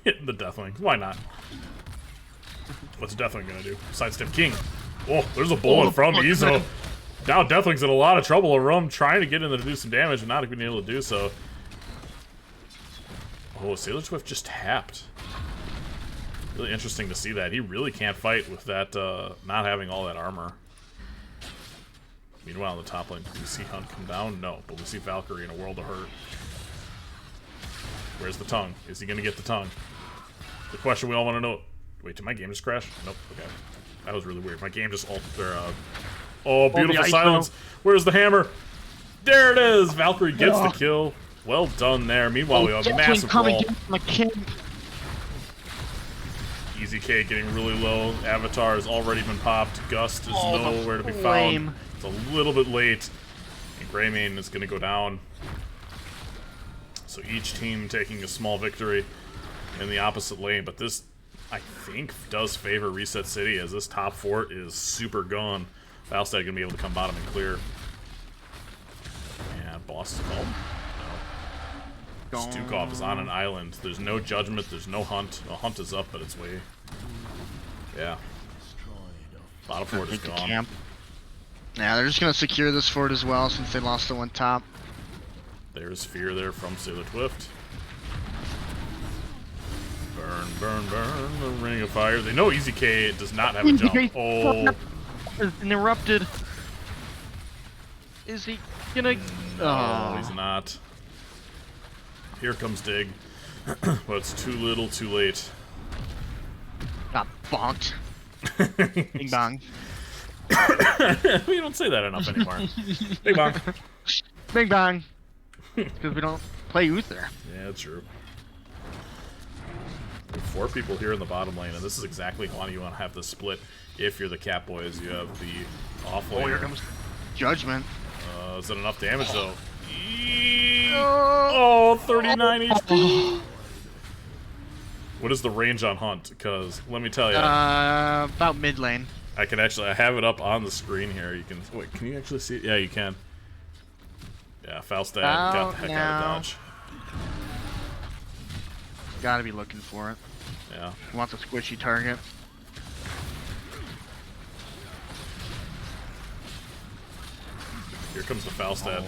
Hitting the Deathwing. Why not? What's Deathwing gonna do? Sidestep King. Oh, there's a bullet from Izo. Now Deathwing's in a lot of trouble. Arum trying to get in there to do some damage and not being able to do so. Oh, Sailor Swift just tapped. Really interesting to see that. He really can't fight with that, not having all that armor. Meanwhile, on the top lane, do we see Hunt come down? No, but we see Valkyrie in a world of hurt. Where's the tongue? Is he gonna get the tongue? The question we all want to know. Wait, did my game just crash? Nope, okay. That was really weird. My game just altered. Oh, beautiful ice silence. Where's the hammer? There it is! Valkyrie gets the kill. Well done there. Meanwhile, we have a massive coming brawl. down my kid. Easy K getting really low. Avatar has already been popped. Gust is Oh, the nowhere to be flame. found. It's a little bit late. And Greymane is going to go down. So each team taking a small victory in the opposite lane. But this, I think, does favor Reset City, as this top fort is super gone. Falstad going to be able to come bottom and clear. And boss is called. No. Stukov is on an island. There's no judgment. There's no hunt. The hunt is up, but it's way... Yeah. Bottom fort is Take the gone. camp. Yeah, they're just gonna secure this fort as well since they lost the one top. There's fear there from Sailor Twift. Burn, burn, burn. The Ring of Fire. They know Easy K does not have a jump. Oh. Interrupted. Is he gonna? No, he's not. Here comes Dig. But it's too little, too late. Got bonked. Bing bong. We don't say that enough anymore. Big bang. Bing bong. Because we don't play Uther. Yeah, true. There are 4 people here in the bottom lane, and this is exactly how you want to have the split. If you're the Catbois, you have the off laner. Oh, here comes Judgment. Is that enough damage, though? Oh, 39 HP. What is the range on Hunt? Because, let me tell you, About mid lane. I can actually, I have it up on the screen here. You can, wait, can you actually see it? Yeah, you can. Yeah, Falstad got the heck out of dodge. Gotta be looking for it. Yeah. Want the squishy target. Here comes the Falstad.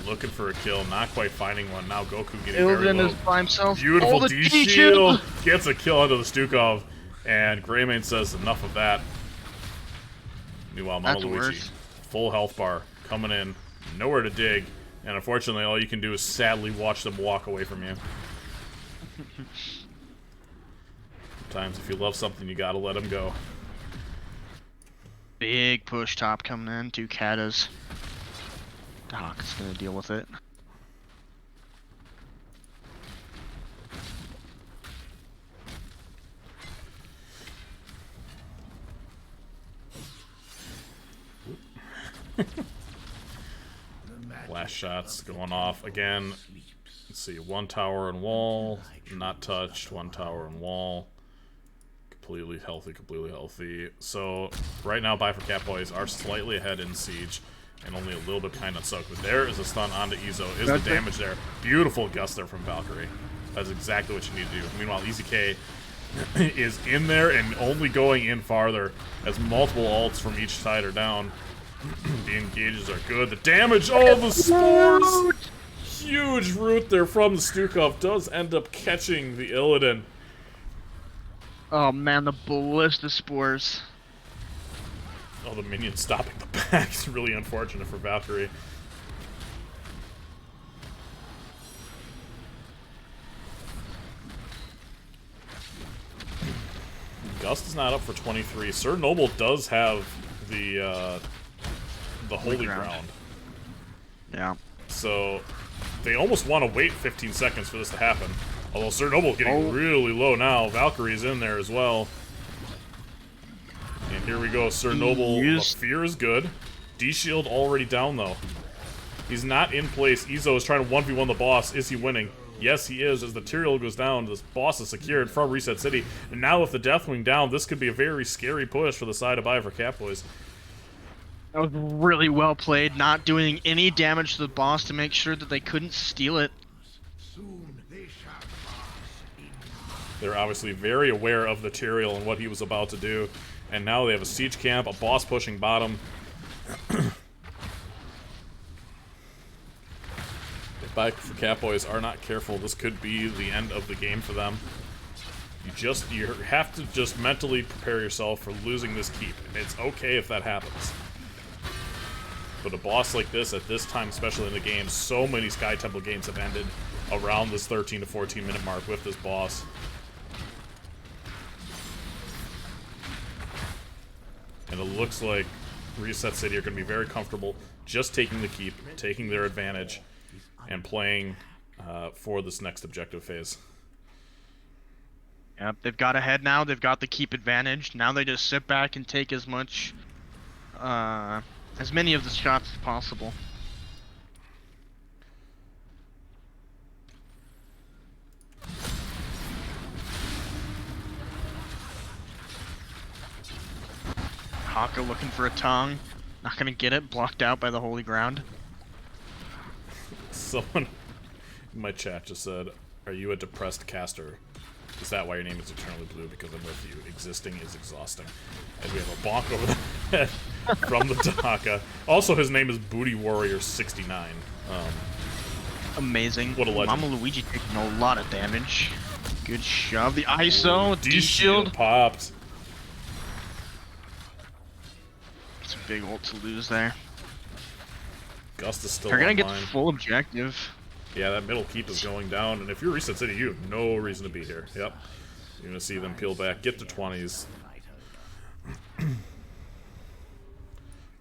Looking for a kill, not quite finding one. Now Goku getting very Ilden low. is by himself. Beautiful Oh, the D-shield. Gets a kill onto the Stukov. And Greymane says enough of that. Meanwhile, Mama That's Luigi, worse. full health bar, coming in. Nowhere to dig. And unfortunately, all you can do is sadly watch them walk away from you. Sometimes if you love something, you gotta let them go. Big push top coming in. 2 Katas. Doc is gonna deal with it. Last shots going off again. Let's see, 1 tower and wall, not touched. 1 tower and wall, completely healthy, completely healthy. So right now, Buy for Catbois are slightly ahead in siege. and only a little bit behind on Soak. But there is a stun onto Izo. Is the damage there? Beautiful gust there from Valkyrie. That's exactly what you need to do. Meanwhile, EZK is in there and only going in farther as multiple ults from each side are down. The engages are good. The damage, oh, the spores! Huge root there from the Stukov does end up catching the Illidan. Oh man, the ballista spores. Oh, the minion stopping the back is really unfortunate for Valkyrie. Gust is not up for 23. Sir Noble does have the Holy Ground. Yeah. So they almost want to wait 15 seconds for this to happen. Although Sir Noble getting really low now. Valkyrie's in there as well. And here we go. Sir Noble, fear is good. D-Shield already down though. He's not in place. Izo is trying to 1v1 the boss. Is he winning? Yes, he is. As the Tyrael goes down, this boss is secured from Reset City. And now with the Deathwing down, this could be a very scary push for the side of buy for Catbois. That was really well played, not doing any damage to the boss to make sure that they couldn't steal it. They're obviously very aware of the Tyrael and what he was about to do. And now they have a siege camp, a boss pushing bottom. If Buy for Catbois are not careful, this could be the end of the game for them. You have to just mentally prepare yourself for losing this keep. And it's okay if that happens. But a boss like this, at this time, especially in the game, so many Sky Temple games have ended around this 13 to 14 minute mark with this boss. And it looks like Reset City are going to be very comfortable just taking the keep, taking their advantage, and playing for this next objective phase. Yep, they've got ahead now. They've got the keep advantage. Now they just sit back and take as many of the shots as possible. Haka looking for a tongue. Not gonna get it. Blocked out by the Holy Ground. Someone in my chat just said, "Are you a depressed caster? Is that why your name is Eternally Blue? Because I'm with you. Existing is exhausting." And we have a bonk over the head from the Haka. Also, his name is Booty Warrior 69. Amazing. What a legend. Mama Luigi taking a lot of damage. Good shove. The ISO. D-Shield. Popped. It's a big ult to lose there. Gust is still They're gonna online. get the full objective. Yeah, that middle keep is going down, and if you're Reset City, you have no reason to be here. Yep. You're gonna see them peel back, get to 20s.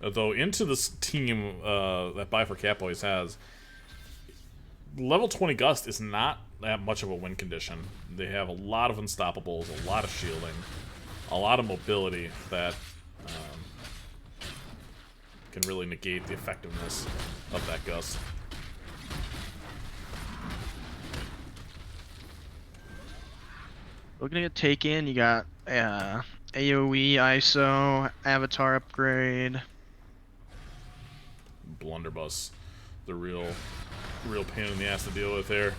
Though into this team that Buy for Catbois has, level 20 Gust is not that much of a win condition. They have a lot of unstoppables, a lot of shielding, a lot of mobility that can really negate the effectiveness of that Gust. Looking to get taken, you got AoE, ISO, avatar upgrade. Blunderbuss, the real pain in the ass to deal with there.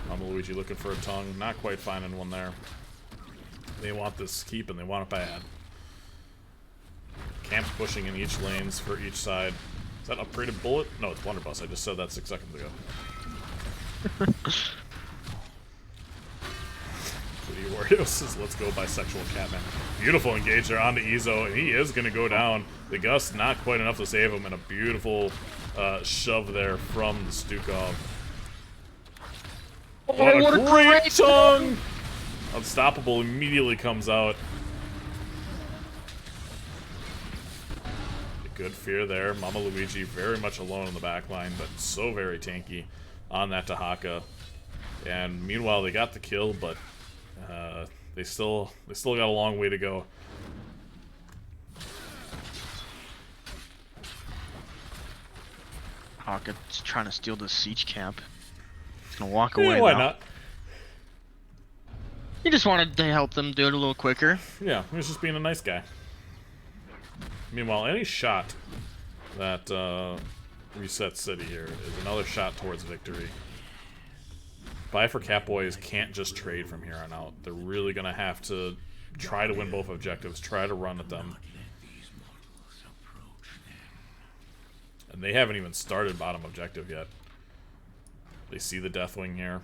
Mama Luigi looking for a tongue, not quite finding one there. They want this keep and they want it bad. Camps pushing in each lanes for each side. Is that upgraded bullet? No, it's Blunderbuss. I just said that 6 seconds ago. Wario says, "Let's go bisexual Catman." Beautiful engage there onto Izo, and he is going to go down. The Gust not quite enough to save him, and a beautiful shove there from the Stukov. What a great tongue! Unstoppable immediately comes out. Good fear there. Mama Luigi very much alone in the back line, but so very tanky on that Tahaka. And meanwhile, they got the kill, but they still got a long way to go. Haka's trying to steal the siege camp. He's gonna walk away. Why now. not? He just wanted to help them do it a little quicker. Yeah, he was just being a nice guy. Meanwhile, any shot that Reset City here is another shot towards victory. Buy for Catbois can't just trade from here on out. They're really going to have to try to win both objectives, try to run at them. And they haven't even started bottom objective yet. They see the Deathwing here.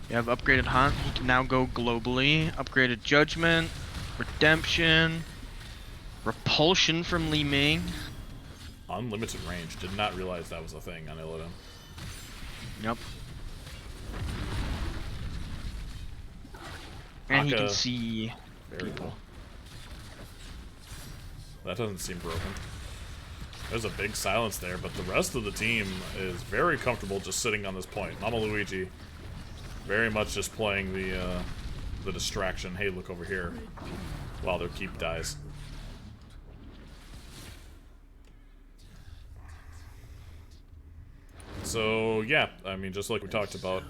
You have upgraded Hunt. He can now go globally. Upgraded Judgment, Redemption, Repulsion from Li Ming. Unlimited range. Did not realize that was a thing on Illidan. Yep. And he Akka, can see very people. cool. That doesn't seem broken. There's a big silence there, but the rest of the team is very comfortable just sitting on this point. Mama Luigi, very much just playing the distraction. Hey, look over here, while their keep dies. So yeah, I mean, just like we talked about,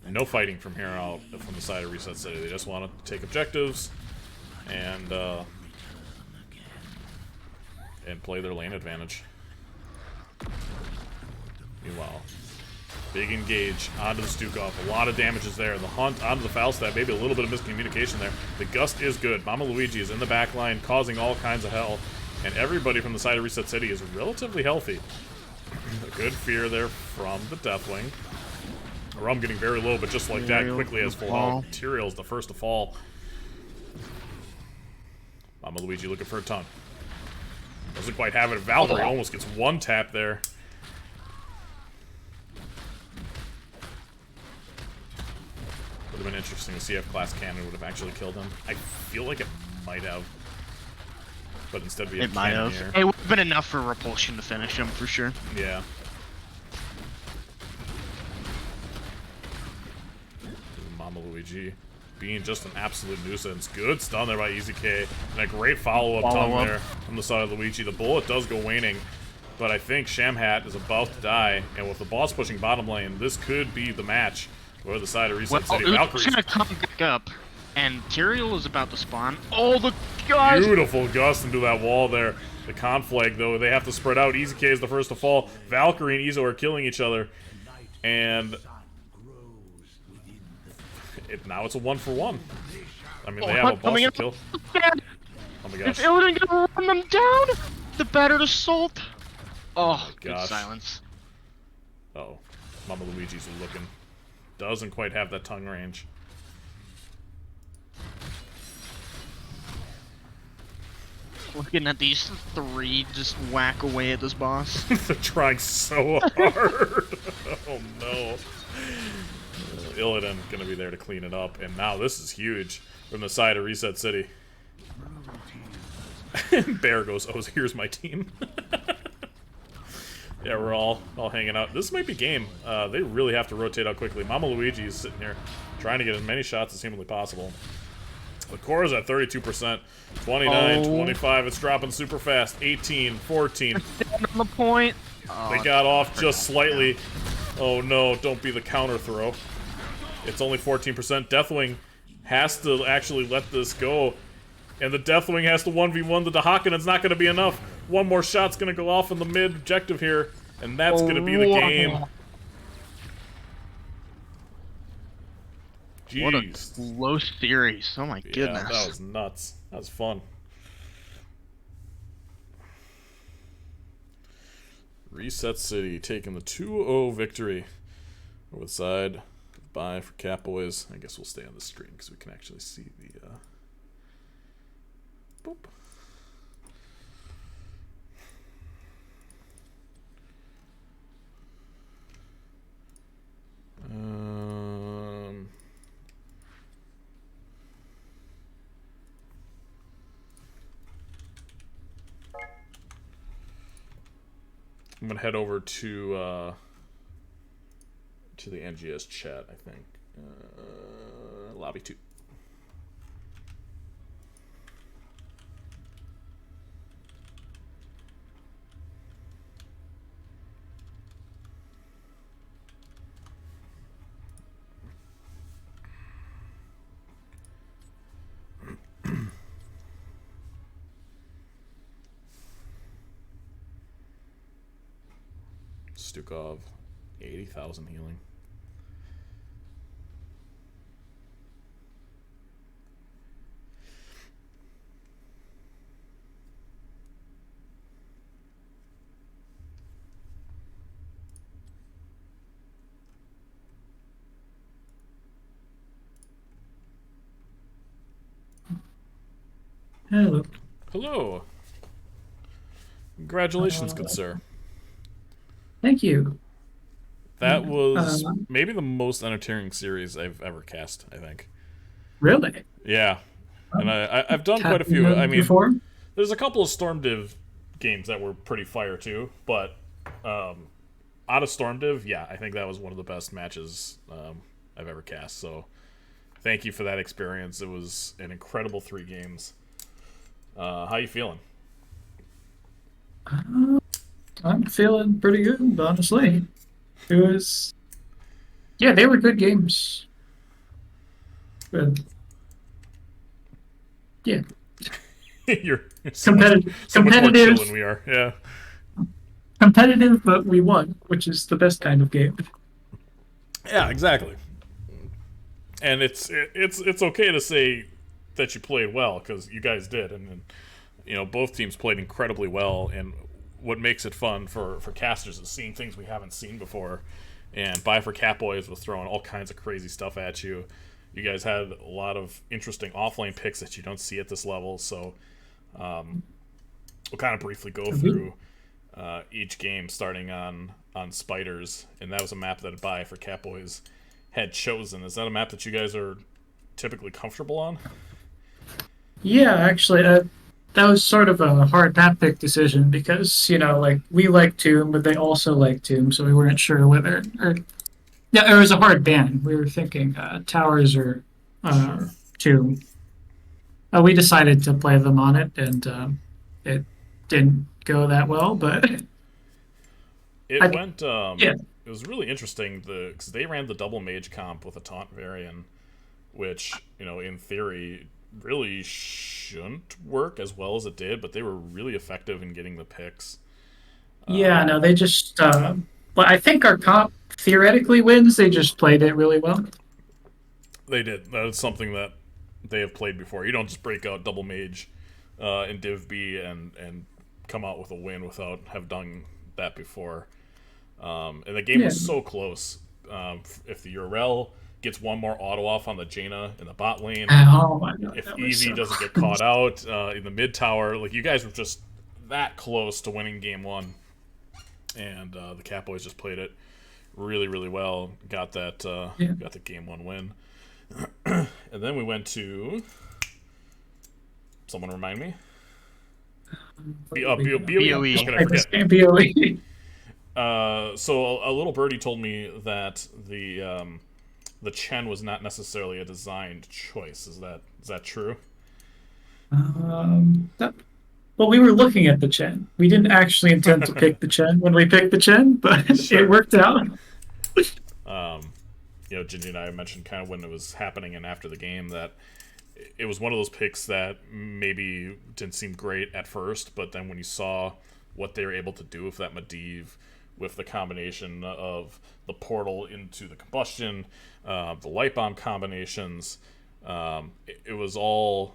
no fighting from here out from the side of Reset City. They just want to take objectives and play their lane advantage. Meanwhile, big engage onto the Stukov. A lot of damage is there. The Hunt onto the Falstad. Maybe a little bit of miscommunication there. The Gust is good. Mama Luigi is in the back line, causing all kinds of hell. And everybody from the side of Reset City is relatively healthy. A good fear there from the Deathwing. Rum getting very low, but just like that, quickly has full health. Tyrael's the first to fall. Mama Luigi looking for a tongue. Doesn't quite have it. Valkyrie almost gets one tap there. Would have been interesting to see if Class Cannon would have actually killed him. I feel like it might have. But instead we have Cannon here. It would have been enough for Repulsion to finish him, for sure. Yeah. Mama Luigi being just an absolute nuisance. Good stun there by EZK. And a great follow-up tongue there from the side of Luigi. The bullet does go waning. But I think Shamhat is about to die. And with the boss pushing bottom lane, this could be the match where the side of Reset City Valkyrie's gonna come back up. And Tyrael is about to spawn. Oh, the guys! Beautiful gust into that wall there. The conflag, though, they have to spread out. EZK is the first to fall. Valkyrie and Izo are killing each other. And now it's a 1-for-1. I mean, they have a boss to kill. Oh my gosh. Is Illidan gonna run them down? The battered assault. Oh, good silence. Uh-oh. Mama Luigi's looking. Doesn't quite have that tongue range. Looking at these three just whack away at this boss. They're trying so hard. Oh no. Illidan gonna be there to clean it up, and now this is huge from the side of Reset City. Bear goes, oh, here's my team. Yeah, we're all hanging out. This might be game. They really have to rotate out quickly. Mama Luigi is sitting here trying to get as many shots as humanly possible. The core is at 32%. 29, 25. It's dropping super fast. 18, 14. On the point. They got off just slightly. Oh no, don't be the counter throw. It's only 14%. Deathwing has to actually let this go. And the Deathwing has to 1v1 the Dahak, and it's not going to be enough. One more shot's going to go off in the mid objective here, and that's going to be the game. Jeez. What a close series. Oh my goodness. Yeah, that was nuts. That was fun. Reset City taking the 2-0 victory over the side. Bye for Catbois. I guess we'll stay on the screen because we can actually see the boop. I'm gonna head over to the NGS chat, I think. Lobby 2. Stukov, 80,000 healing. Hello. Hello. Congratulations, good sir. Thank you. That was Uh, maybe the most entertaining series I've ever cast, I think. Really? Yeah. And I've done quite a Have you few. done I it mean, before? there's a couple of Storm Div games that were pretty fire too, but out of Storm Div, yeah, I think that was one of the best matches I've ever cast. So thank you for that experience. It was an incredible 3 games. How you feeling? I'm feeling pretty good, honestly. It was, yeah, they were good games. But yeah, You're competitive, so much more chill than competitive, we are. Yeah. competitive, but we won, which is the best kind of game. Yeah, exactly. And it's okay to say that you played well because you guys did, and both teams played incredibly well. And what makes it fun for casters is seeing things we haven't seen before. And Buy for Catbois was throwing all kinds of crazy stuff at you. You guys had a lot of interesting offlane picks that you don't see at this level. So we'll kind of briefly go through each game, starting on Spiders, and that was a map that Buy for Catbois had chosen. Is that a map that you guys are typically comfortable on? Yeah, actually, that was sort of a hard map pick decision because, like we like Tomb, but they also like Tomb, so we weren't sure whether, or yeah, it was a hard ban. We were thinking Towers or Sure. Tomb. We decided to play them on it, and it didn't go that well, but It I, went. yeah, It was really interesting because they ran the double mage comp with a taunt variant, which in theory really shouldn't work as well as it did, but they were really effective in getting the picks. yeah, no, they just, but I think our comp theoretically wins. They just played it really well. They did. That is something that they have played before. You don't just break out double mage in Div B and come out with a win without have done that before. And the game Yeah. was so close. If the URL gets one more auto off on the Jaina in the bot lane, Oh my god, if that was Easy so doesn't get close. caught out in the mid tower, like you guys were just that close to winning game 1, and the Catboys just played it really, really well. Got that Yeah. got the game 1 win, and then we went to someone remind me. BOE. BOE. How could I Like this forget? game, BOE. So a little birdie told me that the Chen was not necessarily a designed choice. Is that true? That, well, we were looking at the Chen. We didn't actually intend to pick the Chen when we picked the Chen, but Sure. it worked out. Gingy and I mentioned kind of when it was happening and after the game that it was one of those picks that maybe didn't seem great at first, but then when you saw what they were able to do with that Medivh, with the combination of the portal into the combustion, the light bomb combinations, it was all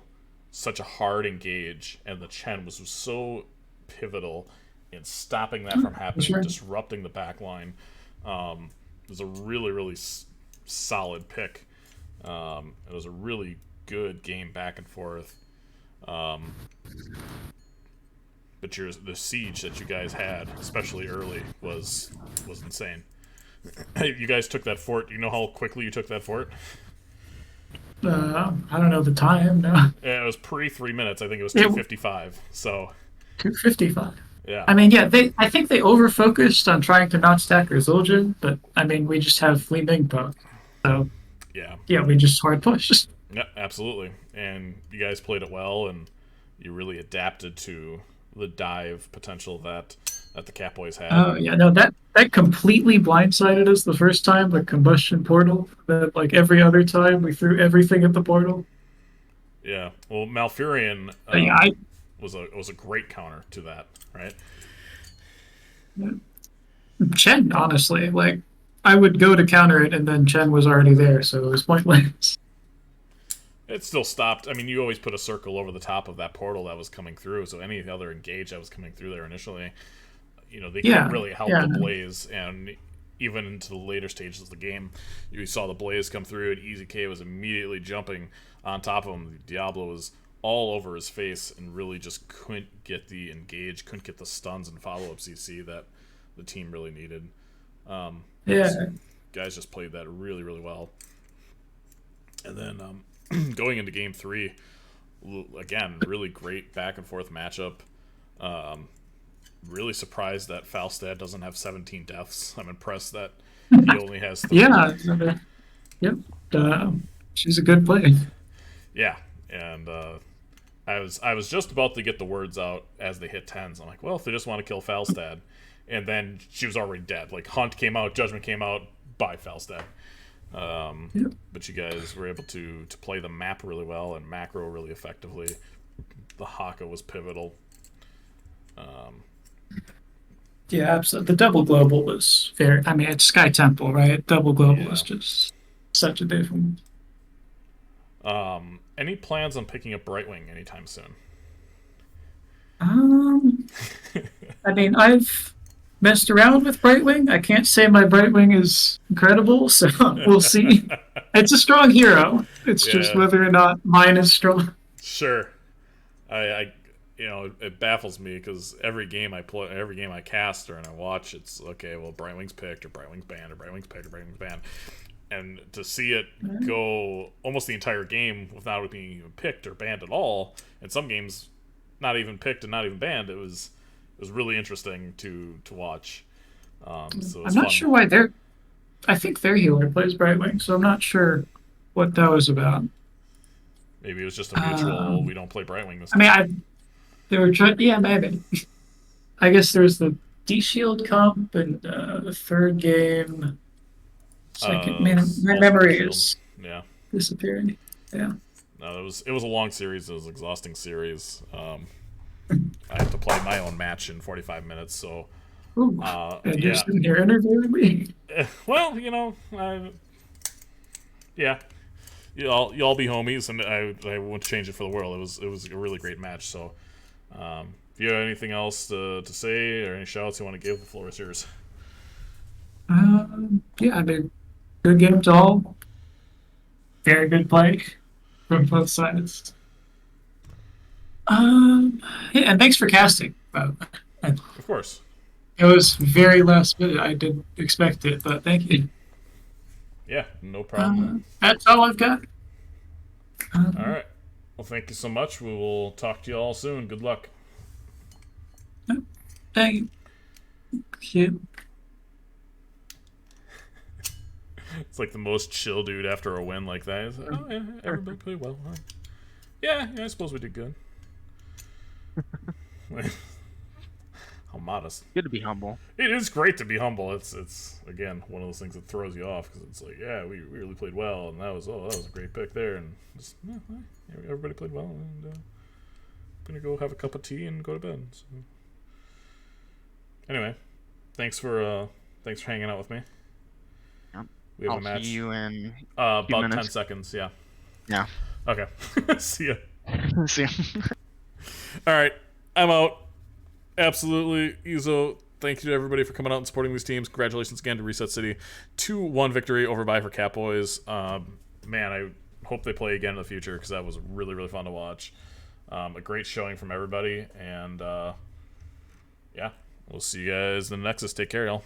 such a hard engage, and the Chen was so pivotal in stopping that from happening, Sure. disrupting the back line. It was a really, really solid pick. It was a really good game back and forth. But the siege that you guys had, especially early, was insane. You guys took that fort. You know how quickly you took that fort? I don't know the time. No, Yeah, it was pre 3 minutes. I think it was It- 2:55. So 255. yeah, I mean, yeah, I think they over focused on trying to not stack our Zul'jin, but I mean, we just have Fleet Ming poke. So yeah, yeah, we just hard push. yeah, absolutely. And you guys played it well, and you really adapted to the dive potential that the Catboys had. Oh yeah, no, that completely blindsided us the first time, the combustion portal. But like every other time, we threw everything at the portal. Yeah. Well, Malfurion Yeah, was a great counter to that, right? Chen, honestly. Like, I would go to counter it, and then Chen was already there, so it was pointless. It still stopped. I mean, you always put a circle over the top of that portal that was coming through, so any other engage that was coming through there initially, they couldn't Yeah, really help yeah, the Blaze. And even into the later stages of the game, you saw the Blaze come through, and Easy K was immediately jumping on top of him. Diablo was all over his face and really just couldn't get the engage, couldn't get the stuns and follow-up CC that the team really needed. yeah. Guys just played that really, really well. And then going into game 3, again, really great back and forth matchup. Really surprised that Falstad doesn't have 17 deaths. I'm impressed that he only has 3. Yeah. Yep. She's a good player. Yeah, and I was just about to get the words out as they hit 10s. I'm like, well, if they just want to kill Falstad, and then she was already dead. Like, Hunt came out, Judgment came out, bye Falstad. Yep. But you guys were able to play the map really well and macro really effectively. The Haka was pivotal. Yeah, absolutely. The double global was very. I mean, it's Sky Temple, right? Double global Yeah. is just such a difference. Any plans on picking up Brightwing anytime soon? I mean, I've messed around with Brightwing. I can't say my Brightwing is incredible, so we'll see. It's a strong hero. It's just Yeah. whether or not mine is strong. Sure. It baffles me because every game I play, every game I cast or and I watch, it's okay. Well, Brightwing's picked, or Brightwing's banned, or Brightwing's picked, or Brightwing's banned, and to see it go almost the entire game without it being even picked or banned at all, and some games not even picked and not even banned, it was really interesting to watch. So it was I'm not fun. sure why they're. I think their healer plays Brightwing, so I'm not sure what that was about. Maybe it was just a mutual. We don't play Brightwing this I mean, time. they were trying. Yeah, maybe. I guess there's the D Shield comp and the third game. Second, man, my also memory Shield. is Yeah. disappearing. Yeah. No, it was a long series. It was an exhausting series. I had to play my own match in 45 minutes. So, Ooh, and you're yeah. sitting here interviewing me. Well, yeah. Y'all be homies, and I won't change it for the world. It was a really great match. So, if you have anything else to say or any shout outs you want to give, the floor is yours. Yeah, I mean, good game to all. Very good play from both sides. Yeah, and thanks for casting. Of course. It was very last minute. I didn't expect it, but thank you. Yeah, no problem. That's all I've got. All right. Well, thank you so much. We will talk to you all soon. Good luck. Thank you. It's like the most chill dude after a win like that. He's like, oh, yeah, everybody played well. Yeah, I suppose we did good. How modest. Good to be humble. It is great to be humble. It's again one of those things that throws you off because it's like, yeah, we really played well, and that was a great pick there, and just everybody played well, and gonna go have a cup of tea and go to bed. So. Anyway, thanks for hanging out with me. Yep. We have I'll a match. see you in About minutes. 10 seconds. Yeah. Yeah. Okay. See ya. See ya. All right, I'm out. Absolutely, Izo. Thank you to everybody for coming out and supporting these teams. Congratulations again to Reset City. 2-1 victory over bye for Catbois. Man, I hope they play again in the future because that was really, really fun to watch. A great showing from everybody. And, yeah, we'll see you guys in the Nexus. Take care, y'all.